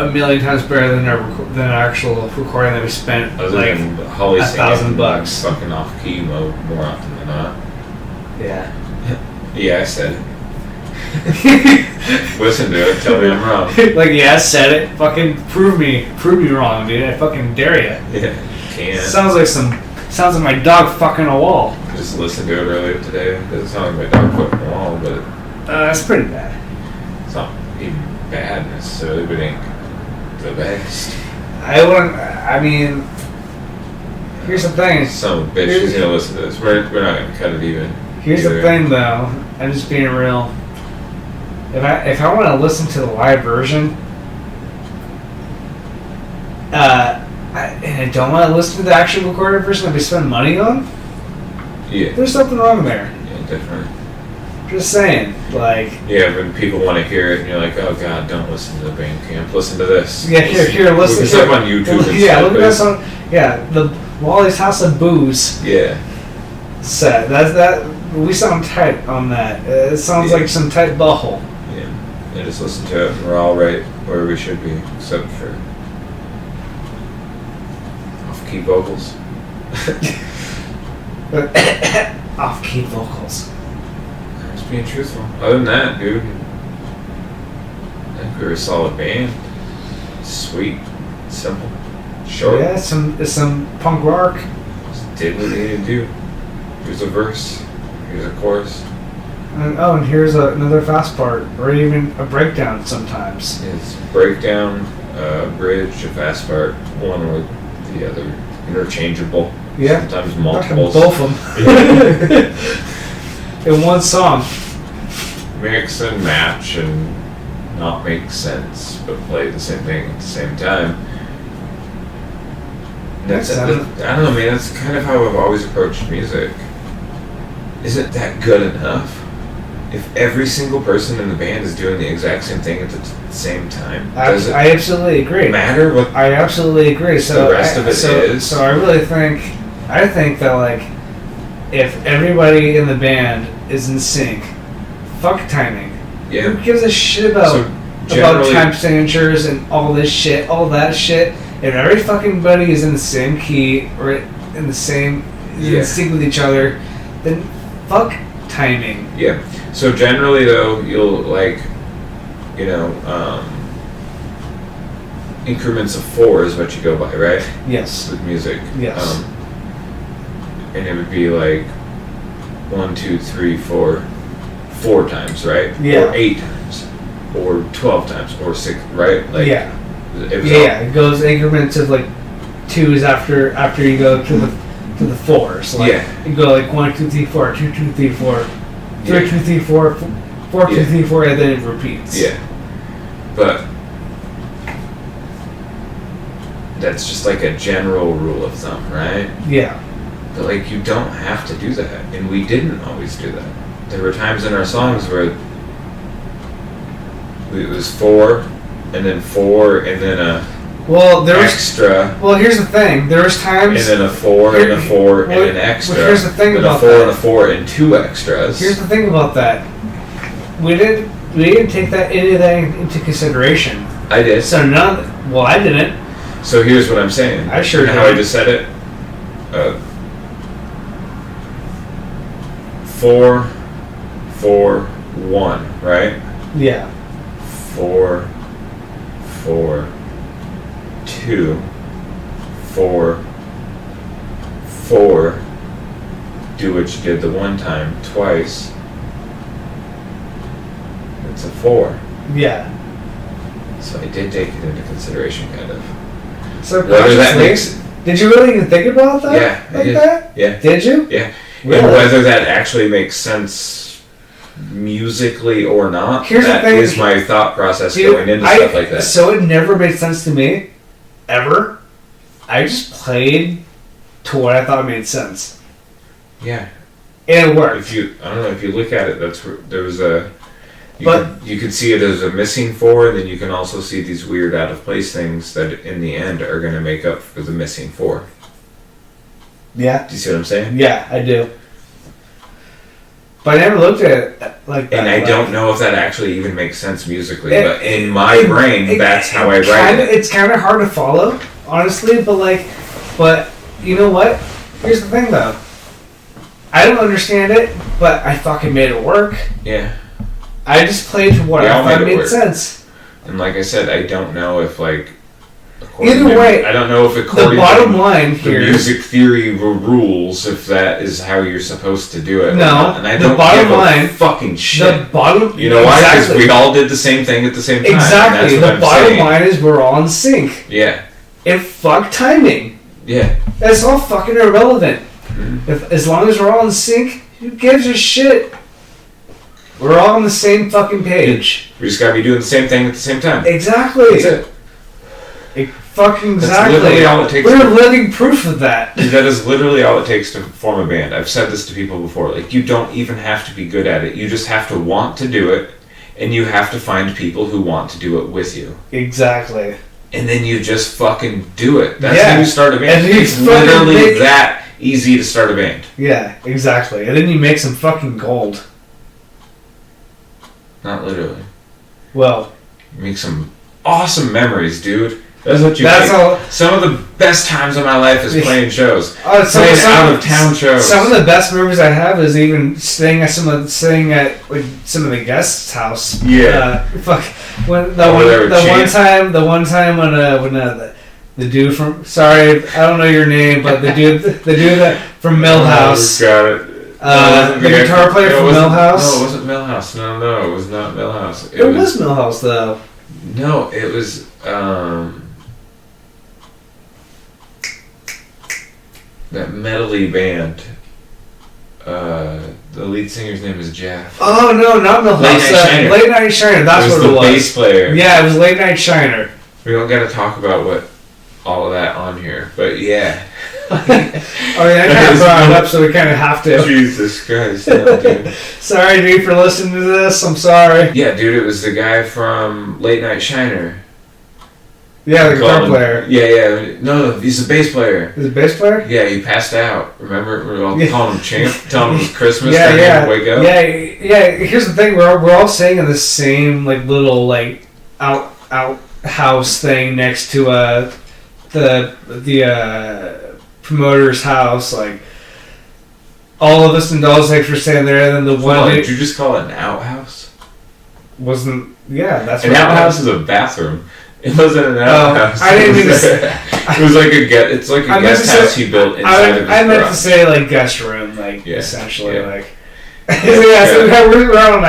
a million times better than an actual recording that we spent Other like than Holly $1,000. Fucking off key mode more often than not. Yeah. Yeah, I said it. Listen to it. Tell me I'm wrong. Like, yeah, I said it. Fucking prove me wrong, dude. I fucking dare you. Yeah, can't. Sounds like my dog fucking a wall. Just listened to it earlier today. It doesn't sound like my dog fucking a wall, but That's pretty bad. it's not even bad necessarily, but it ain't the best. I mean, here's the thing. Son of a bitch, she's gonna listen to this. We're not gonna cut it even. Here's the thing, though. I'm just being real. If I want to listen to the live version, and I don't want to listen to the actual recorded version that we spend money on, Yeah. there's something wrong there. Yeah, definitely. Just saying, like. Yeah, when people want to hear it, and you're like, oh god, don't listen to the Bandcamp. Listen to this. Yeah, here, listen to it on YouTube. And yeah, stuff, look at this on. Yeah, the Wally's House of Booze Yeah. set. That. We sound tight on that. It sounds like some tight butthole. Yeah, just listen to it, and we're all right where we should be, except for off-key vocals. Off-key vocals. Just being truthful. Other than that, dude, I think we were a solid band. Sweet, simple, short. Yeah, it's some punk rock. Just did what we needed to do. Here's a verse. Here's a chorus. And here's another fast part, or even a breakdown sometimes. It's breakdown, bridge, a fast part, one or the other, interchangeable. Yeah. Sometimes multiples. Both of them. In one song. Mix and match and not make sense, but play the same thing at the same time. I don't know, man. That's kind of how I've always approached music. Isn't that good enough? If every single person in the band is doing the exact same thing at the same time, does it I absolutely agree. matter what I absolutely agree. So the rest of it is? So I really think that like, if everybody in the band is in sync, fuck timing. Yeah. Who gives a shit about time signatures and all this shit, all that shit? If every fucking buddy is in the same key or in the same in sync with each other, then fuck timing. Yeah. So generally, though, you'll increments of 4 is what you go by, right? Yes. With music. Yes. And it would be like 1, 2, 3, 4 times, right? Yeah. Or 8 times, or 12 times, or 6, right? Like, yeah. It goes increments of like 2s after you go to the 4. So like you go like 1, 2, 3, 4, 2, 2, 3, 4, 3, 2, 3, 4, 4, 2, 3, 4, and then it repeats. Yeah. But that's just like a general rule of thumb, right? Yeah. But like, you don't have to do that, and we didn't always do that. There were times in our songs where it was 4, and then 4, and then a extra. Well, here's the thing. There was times. And then a 4, and a 4, and an extra. Well, here's the thing about that. that. And a 4, and 2 extras. Here's the thing about that. We didn't take any of that into consideration. I did. So well, I didn't. So here's what I'm saying. I sure how I just said it. 4, 4, 1, right? Yeah. 4, 4, 2, 4, 4. Do what you did the one time twice. It's a 4. Yeah. So I did take it into consideration, kind of. So whether that makes. Did you really even think about that? Yeah, like I did. that? Yeah. Did you? Yeah. Really? And whether that actually makes sense musically or not, Here's that the thing. is my thought process going into stuff like that. So it never made sense to me, ever. I just played to what I thought made sense. Yeah. And it worked. I don't know, if you look at it, there was a. You could see it as a missing 4, and then you can also see these weird out of place things that in the end are going to make up for the missing 4. Yeah. Do you see what I'm saying? Yeah, I do. But I never looked at it like that. And I don't know if that actually even makes sense musically, but in my brain, that's how I write it. It's kind of hard to follow, honestly, but you know what? Here's the thing, though. I don't understand it, but I fucking made it work. Yeah. I just played to what I thought made sense. And like I said, I don't know if either way, I don't know if according the bottom to line here, the music theory rules, if that is how you're supposed to do it. No, and I the don't bottom give line, a fucking shit. The bottom, you know why? Because we all did the same thing at the same time. Exactly. And that's what the bottom saying. line is we're all in sync. Yeah. And fuck timing. Yeah. That's all fucking irrelevant. Mm-hmm. As long as we're all in sync, who gives a shit? We're all on the same fucking page. We just gotta be doing the same thing at the same time. Exactly. That's it. Fucking exactly. That's literally all it takes. We're living proof of that. That is literally all it takes to form a band. I've said this to people before. Like, you don't even have to be good at it. You just have to want to do it, and you have to find people who want to do it with you. Exactly. And then you just fucking do it. That's how you start a band. And it's literally that easy to start a band. Yeah, exactly. And then you make some fucking gold. Not literally. Well, you make some awesome memories, dude. That's what you That's make. all. Some of the best times of my life is playing shows. Playing out of town shows. Some of the best memories I have is even staying at some of the guests' house. Yeah. When the one time when the dude from, sorry, I don't know your name, but the dude that from Millhouse. Got it. The guitar player from Millhouse? No, it wasn't Millhouse. No, it was not Millhouse. It was Millhouse, though. No, it was, that metally band. The lead singer's name is Jeff. Oh, no, not Millhouse. Late Night Shiner. Late Night Shiner, that's what it was. The bass player. Yeah, it was Late Night Shiner. We don't gotta talk about all of that on here, but yeah. I kind of brought it up, so we kind of have to. Jesus Christ, no, dude. Sorry, dude, for listening to this. I'm sorry. Yeah, dude, it was the guy from Late Night Shiner. Yeah, the guitar player. Yeah. No, he's a bass player. Is it a bass player? Yeah, he passed out. Remember? We were all calling him Champ, telling him it was Christmas. Yeah. Wake up. Yeah. Here's the thing: we're all staying in the same little outhouse thing next to the promoter's house. Like all of us in Dolls Lake were staying there, and then Did you just call it an outhouse? Wasn't. Yeah, that's an outhouse is a bathroom. It wasn't an outhouse. I didn't mean to say. It was like a guest house he built inside of his I meant garage. to say guest room, essentially, yeah. So we're on a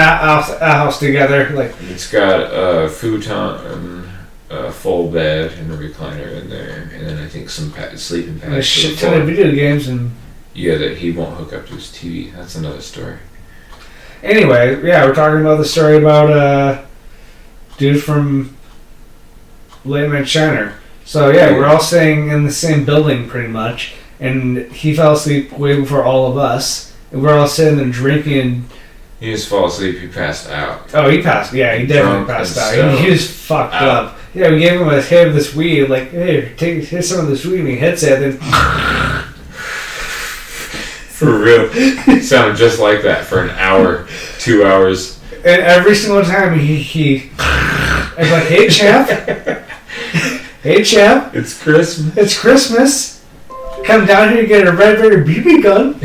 house together, It's got a futon, a full bed, and a recliner in there, and then I think some sleeping pads. A shit ton of video games and. Yeah, that he won't hook up to his TV. That's another story. Anyway, yeah, we're talking about the story about dude from Late Night Shiner. So yeah, we're all staying in the same building pretty much, and he fell asleep way before all of us, and we're all sitting there drinking. He just fall asleep. He passed out. Oh, he passed. Yeah, he definitely passed out. He was fucked up. Yeah, we gave him a hit of this weed. Hit some of this weed, and he hits it. Then for real, sounded just like that for an hour, 2 hours. And every single time he I was like, "Hey champ, hey champ, it's Christmas. It's Christmas. Come down here and get a red BB gun."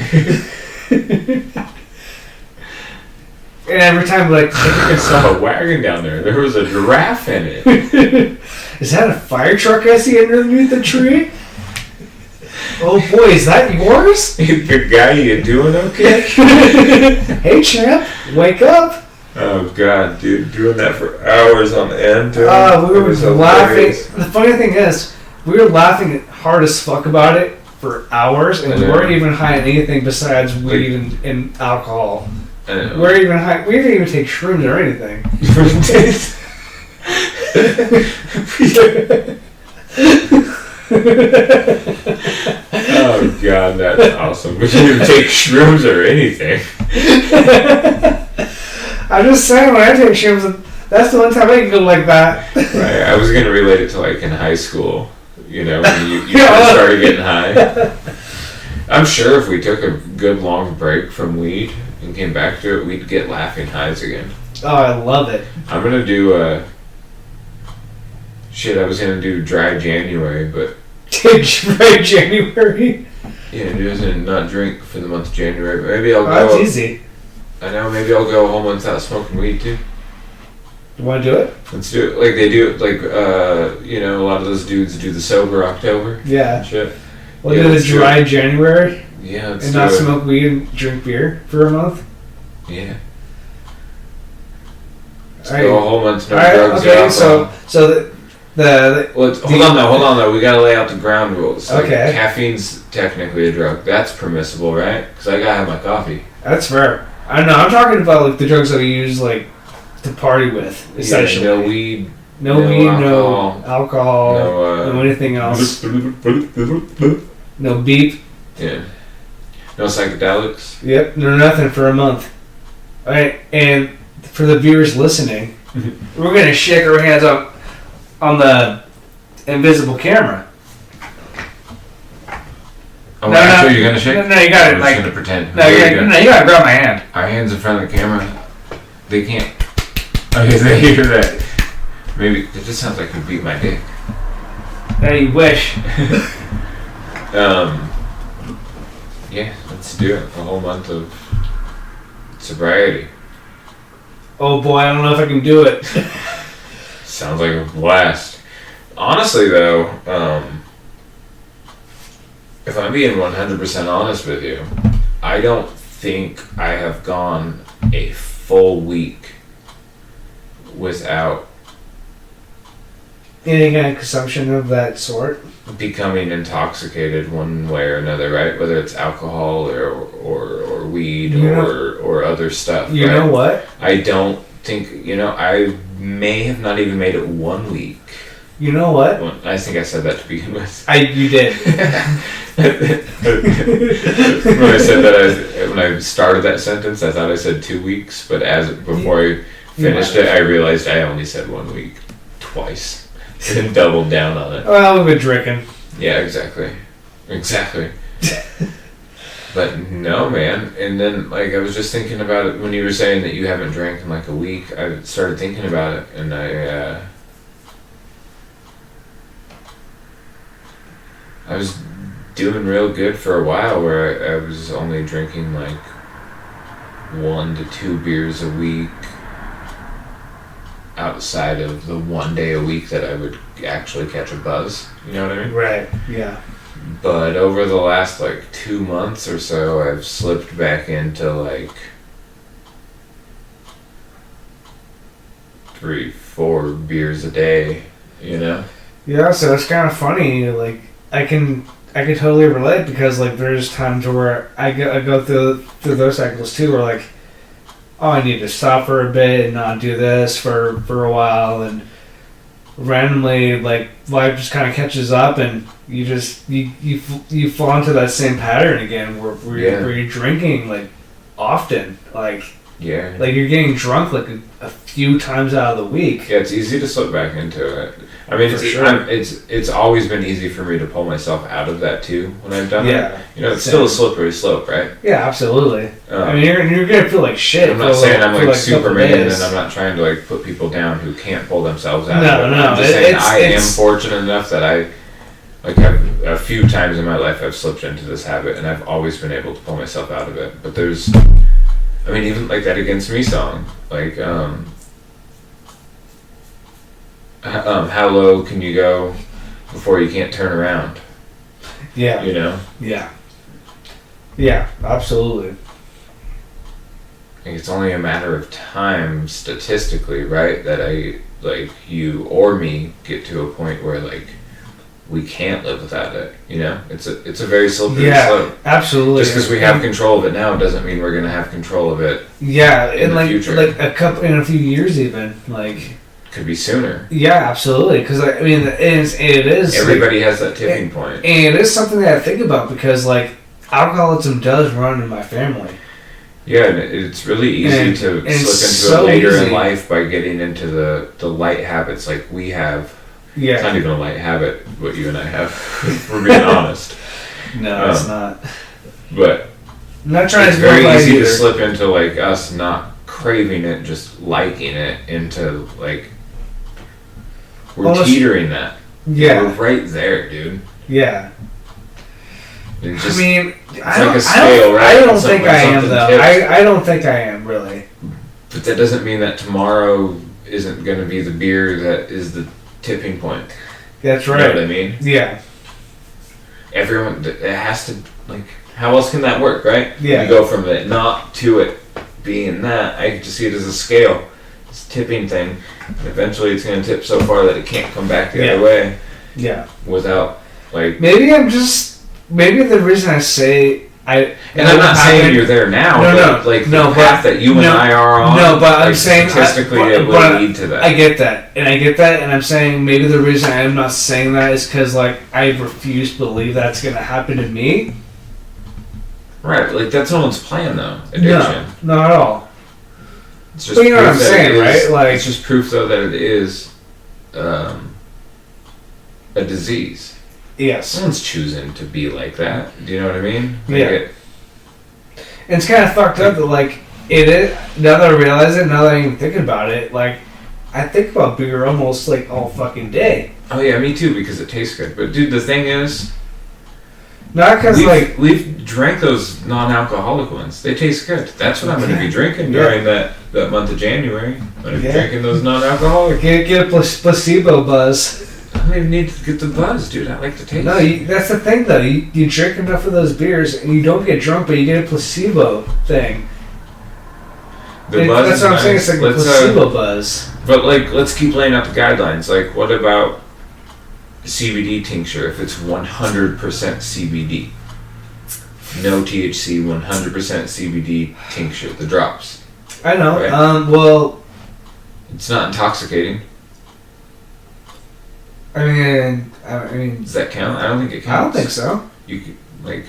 And every time, I saw a wagon down there. There was a giraffe in it. Is that a fire truck I see underneath the tree? Oh boy, is that yours? Good guy, you doing okay? Hey champ, wake up. Oh god, dude, doing that for hours on end. We were laughing. The funny thing is, we were laughing hard as fuck about it for hours, and we weren't even high on anything besides weed and alcohol. We weren't even high. We didn't even take shrooms or anything. Oh god, that's awesome. We didn't even take shrooms or anything. I'm just saying, when I take shrooms, that's the one time I can go like that. Right, I was gonna relate it to in high school, when you first started getting high. I'm sure if we took a good long break from weed and came back to it, we'd get laughing highs again. Oh, I love it. I'm gonna do I was gonna do dry January, but dry January. Yeah, just not drink for the month of January. But maybe I'll go. That's easy. I know. Maybe I'll go a whole month without smoking weed too. You want to do it? Let's do it. Like they do it. A lot of those dudes do the sober October. Yeah. Shit. We'll do the dry January. Yeah. And not smoke weed and drink beer for a month. Yeah. Let's go a whole month no drugs. Okay. So hold on though. We gotta lay out the ground rules. Okay. Caffeine's technically a drug. That's permissible, right? Because I gotta have my coffee. That's fair. I know. I'm talking about the drugs that we use to party with. Essentially, no weed. No weed. No alcohol. No anything else. No beep. Yeah. No psychedelics. Yep. No nothing for a month. All right. And for the viewers listening, we're gonna shake our hands up on the invisible camera. Oh, actually, you're gonna shake? No, you got it. I'm just gonna pretend. No, you gotta grab my hand. Our hands in front of the camera. They can't. Okay, they hear that. Maybe it just sounds like you beat my dick. Hey, you wish. Yeah, let's do it. A whole month of sobriety. Oh boy, I don't know if I can do it. Sounds like a blast. Honestly, though, if I'm being 100% honest with you, I don't think I have gone a full week without Any kind of consumption of that sort. becoming intoxicated one way or another, right? Whether it's alcohol or weed or other stuff. You right? know what? I don't think, I may have not even made it 1 week. You know what? Well, I think I said that to begin with. You did. When I said that, when I started that sentence, I thought I said 2 weeks, but before I finished it, I realized I only said 1 week twice. And doubled down on it. Well, we've been drinking. Yeah, exactly. But no, man. And then, I was just thinking about it when you were saying that you haven't drank in a week. I started thinking about it, and I was doing real good for a while, where I was only drinking 1 to 2 beers a week, outside of the 1 day a week that I would actually catch a buzz. You know what I mean? Right. Yeah. But over the last 2 months or so, I've slipped back into 3-4 beers a day. Yeah. So it's kind of funny. I can totally relate because there's times where I go through those cycles too, where oh, I need to stop for a bit and not do this for a while, and randomly life just kind of catches up, and you you fall into that same pattern again where you're drinking often, Yeah. you're getting drunk a few times out of the week. Yeah, it's easy to slip back into it. I mean, it's always been easy for me to pull myself out of that too when I've done it. It's still a slippery slope, right? Yeah, absolutely. I mean, you're gonna feel like shit. I'm not saying I'm Superman, and I'm not trying to put people down who can't pull themselves out. No, of it. no. I'm just saying I am fortunate enough that I a few times in my life I've slipped into this habit, and I've always been able to pull myself out of it. But there's, I mean, even that Against Me song, how low can you go before you can't turn around? Yeah. Yeah. Yeah, absolutely. It's only a matter of time, statistically, right? That you or me get to a point where we can't live without it. It's a very slippery slope. Absolutely. Just because we have control of it now doesn't mean we're gonna have control of it. Yeah, in the future. in a few years even Could be sooner. Yeah, absolutely. Because it is. Everybody has that tipping point, and it is something that I think about because alcoholism does run in my family. Yeah, and it's really easy to slip into it later in life by getting into the light habits like we have. Yeah. It's not even a light habit what you and I have. If we're being honest. No, it's not. But I'm not trying it's to very easy to slip into us not craving it, just liking it, into we're teetering that. Yeah. We're right there, dude. Yeah. Just, I mean, it's a scale, right? I don't think I am, though. I don't think I am, really. But that doesn't mean that tomorrow isn't going to be the beer that is the tipping point. That's right. You know what I mean? Yeah. Everyone, it has to, how else can that work, right? Yeah. You go from it not to it being that. I just see it as a scale. It's a tipping thing. And eventually it's going to tip so far that it can't come back the other way. Yeah. Without, Maybe the reason I say and I'm not saying you're there now, the path that you and I are on. No, but I'm saying statistically it would lead to that. I get that, and I'm saying maybe the reason I am not saying that is because I refuse to believe that's going to happen to me. Right, that's no one's plan though. Addiction. No, not at all. It's just but you know what I'm saying, right? It's just proof though that it is a disease. Yes. Someone's choosing to be like that. Do you know what I mean? Yeah. And it's kind of fucked up that it is. Now that I realize it, now that I'm even thinking about it, I think about beer almost all fucking day. Oh yeah, me too, because it tastes good. But dude, the thing is, not because we've drank those non-alcoholic ones. They taste good. That's what I'm going to be drinking during that month of January. I'm going to be drinking those non-alcoholic. Get a placebo buzz. don't even need to get the buzz, dude. I like the taste. No, that's the thing though. You drink enough of those beers and you don't get drunk, but you get a placebo thing. The buzz that's is what I'm nice. saying. It's like a placebo buzz. But like, let's keep laying out the guidelines. Like, what about CBD tincture if it's 100% CBD? No THC, 100% CBD tincture, the drops. I know. Right? Well, it's not intoxicating. I mean, Does that count? I don't think it counts. I don't think so. You could, like,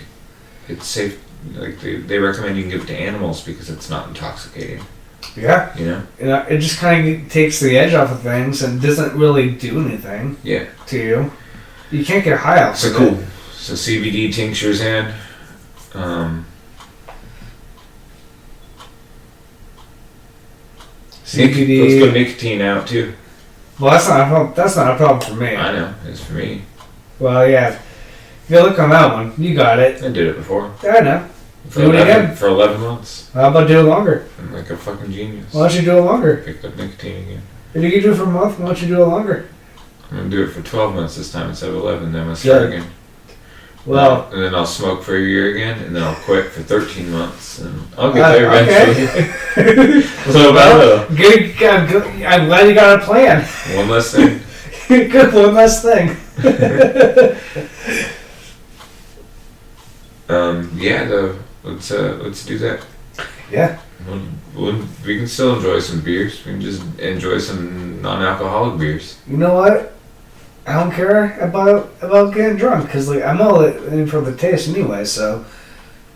it's safe. Like they recommend you can give it to animals because it's not intoxicating. Yeah. You know. It just kind of takes the edge off of things and doesn't really do anything. Yeah. To you. You can't get high off. So cool. So CBD tinctures in. CBD. Let's go nicotine out too. Well, that's not a problem for me. I know, it's for me. Well, yeah. If you look on that one, you got it. I did it before. I know. For Do it again. For 11 months. How about do it longer? I'm like a fucking genius. Why don't you do it longer? Picked up nicotine again. If you can do it for a month, why don't you do it longer? I'm gonna do it for 12 months this time instead of 11. Then I'm gonna start again. Well, and then I'll smoke for a year again, and then I'll quit for 13 months, and I'll get there eventually. Okay. So good. I'm glad you got a plan. one less thing. Good, one less thing. Yeah. Let's do that. Yeah. We can still enjoy some beers. We can just enjoy some non-alcoholic beers. You know what? I don't care about getting drunk because like I'm all in for the taste anyway. So,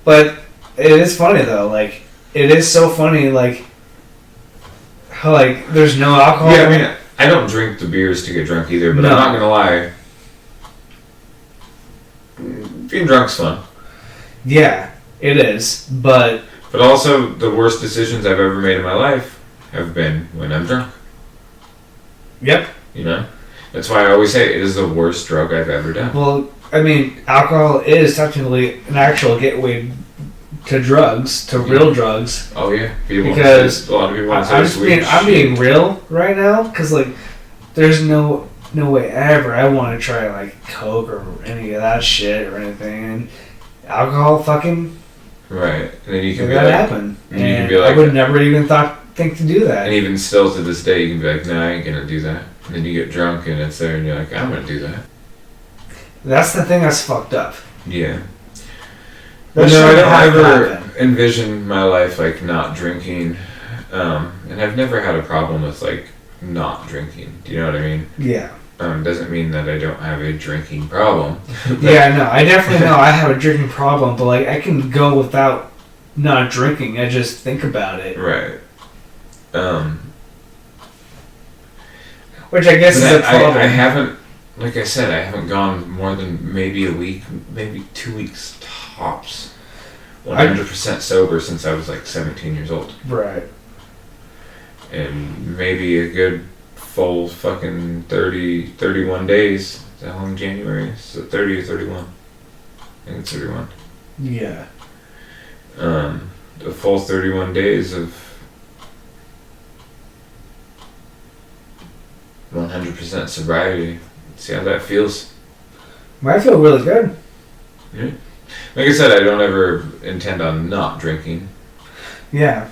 but it is funny though. Like it is so funny. Like how like there's no alcohol. Yeah, I mean I don't drink the beers to get drunk either. But No. I'm not gonna lie. Being drunk's fun. Yeah, it is. But also the worst decisions I've ever made in my life have been when I'm drunk. Yep. You know. That's why I always say it is the worst drug I've ever done. Well, I mean, alcohol is technically an actual gateway to drugs, to real drugs. Oh yeah, because a lot of people want to say I'm being real right now because like, there's no way ever I want to try like Coke or any of that shit or anything. And alcohol, fucking right. And then you can be that like, happen. And you can And be like, I would never even think to do that. And even still to this day, you can be like, no, I ain't gonna do that. And then you get drunk and it's there, and you're like, I'm gonna do that. That's the thing that's fucked up. Yeah. That But no, I shouldn't don't have ever happened. envision my life like not drinking, and I've never had a problem with like not drinking. Do you know what I mean? Yeah. Doesn't mean that I don't have a drinking problem. Yeah, no, I definitely know I have a drinking problem, but like I can go without not drinking. I just think about it, Right. which I guess is a problem. I haven't, like I said, I haven't gone more than maybe a week, maybe 2 weeks tops. 100% sober since I was like 17 years old. Right. And maybe a good full fucking 31 days. Is that how long January is? So 30 or 31? I think it's 31. Yeah. The full 31 days of 100% sobriety. See how that feels. Might feel really good. Yeah. Like I said, I don't ever intend on not drinking. Yeah.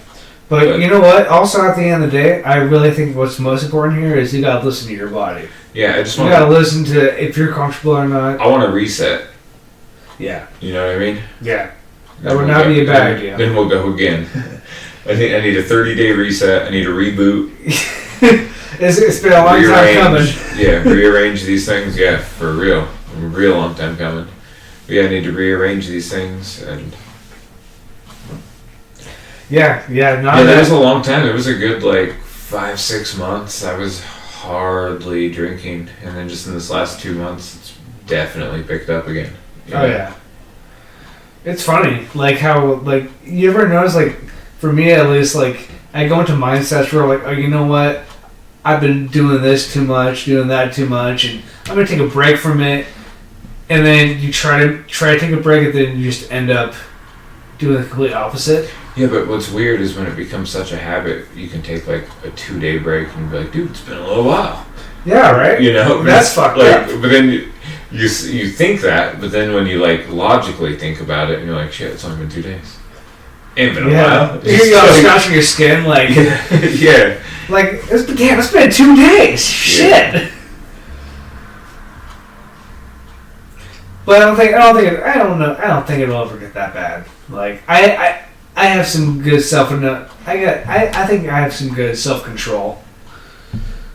But you know what? Also, at the end of the day, I really think what's most important here is you gotta listen to your body. Yeah, I just You want gotta listen to if you're comfortable or not. I want to reset. Yeah. You know what I mean? Yeah. That would not be a bad idea. Then we'll go again. I think I need a 30-day reset. I need a reboot. It's been a long time coming. Yeah, rearrange these things. Yeah, for a real long time coming. But yeah, I need to rearrange these things and. Yeah. That was a long time. It was a good 5-6 months. I was hardly drinking, and then just in this last 2 months, it's definitely picked up again. Oh yeah. It's funny, how you ever notice, for me at least, I go into mindsets where oh, you know what, I've been doing this too much, doing that too much, and I'm gonna take a break from it, and then you try to take a break, and then you just end up doing the complete opposite. Yeah, but what's weird is when it becomes such a habit, you can take like a 2-day break and be like, dude, it's been a little while. Yeah, right? You know? That's fucked like, up. But then you think that, but then when you like logically think about it, and you're like, shit, it's only been 2 days. Ain't been a while. You're scratching your skin like... yeah. Like, it's been 2 days. Shit. But I don't think it'll ever get that bad. Like, I have some good I think I have some good self-control.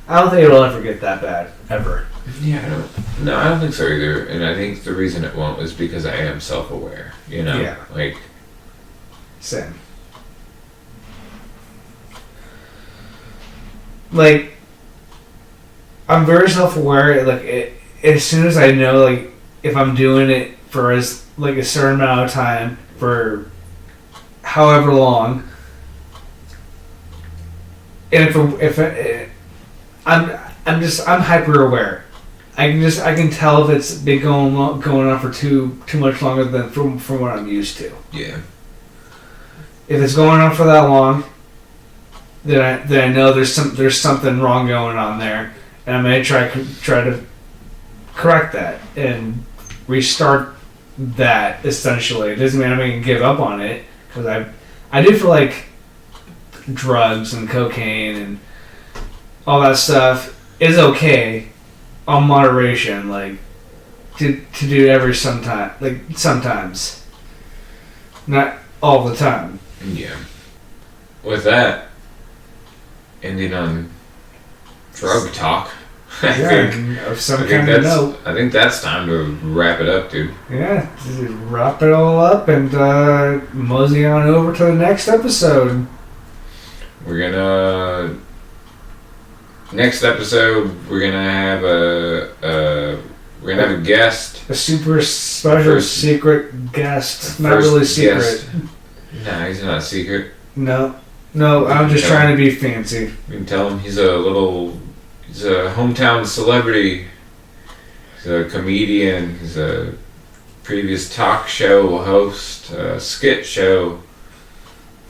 I don't think it'll ever get that bad. Ever. Yeah, I don't think so either. And I think the reason it won't is because I am self-aware, you know? Yeah. Like... Same. Like, I'm very self-aware, like, as soon as I know, like, if I'm doing it for a certain amount of time, for however long, and I'm hyper aware. I can tell if it's been going on for too much longer than from what I'm used to. Yeah. If it's going on for that long, then I know there's something wrong going on there, and I'm gonna try to correct that and restart that. Essentially, it doesn't mean I'm gonna give up on it, because I do feel like drugs and cocaine and all that stuff is okay on moderation, like to do sometimes, not all the time. Yeah. With that, ending on drug talk. I think that's time to wrap it up, dude. Yeah, wrap it all up and mosey on over to the next episode. Next episode we're gonna have a guest. A super special secret guest. Not really secret. Guest. Nah, he's not secret. No, I'm just trying to be fancy. We can tell him he's a hometown celebrity. He's a comedian. He's a previous talk show host, skit show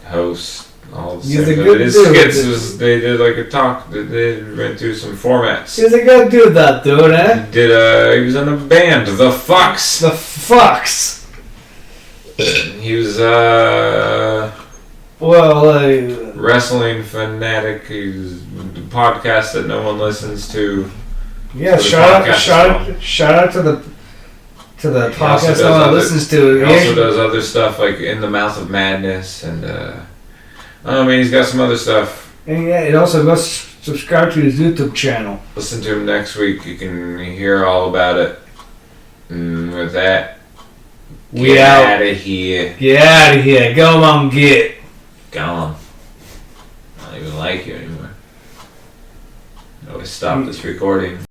host. All the same. His skits they did like a talk. They went through some formats. He's a good dude, that dude, eh? He was in a band, The Fucks. The Fucks. He was wrestling fanatic. He's the podcast that no one listens to. Yeah, shout out to the podcast no one listens to. He also does other stuff like In the Mouth of Madness and he's got some other stuff. And yeah, it also goes subscribe to his YouTube channel. Listen to him next week. You can hear all about it. And with that, get out of here. Get out of here. Go on, get. Gone. I don't even like you anymore. I always stop this recording.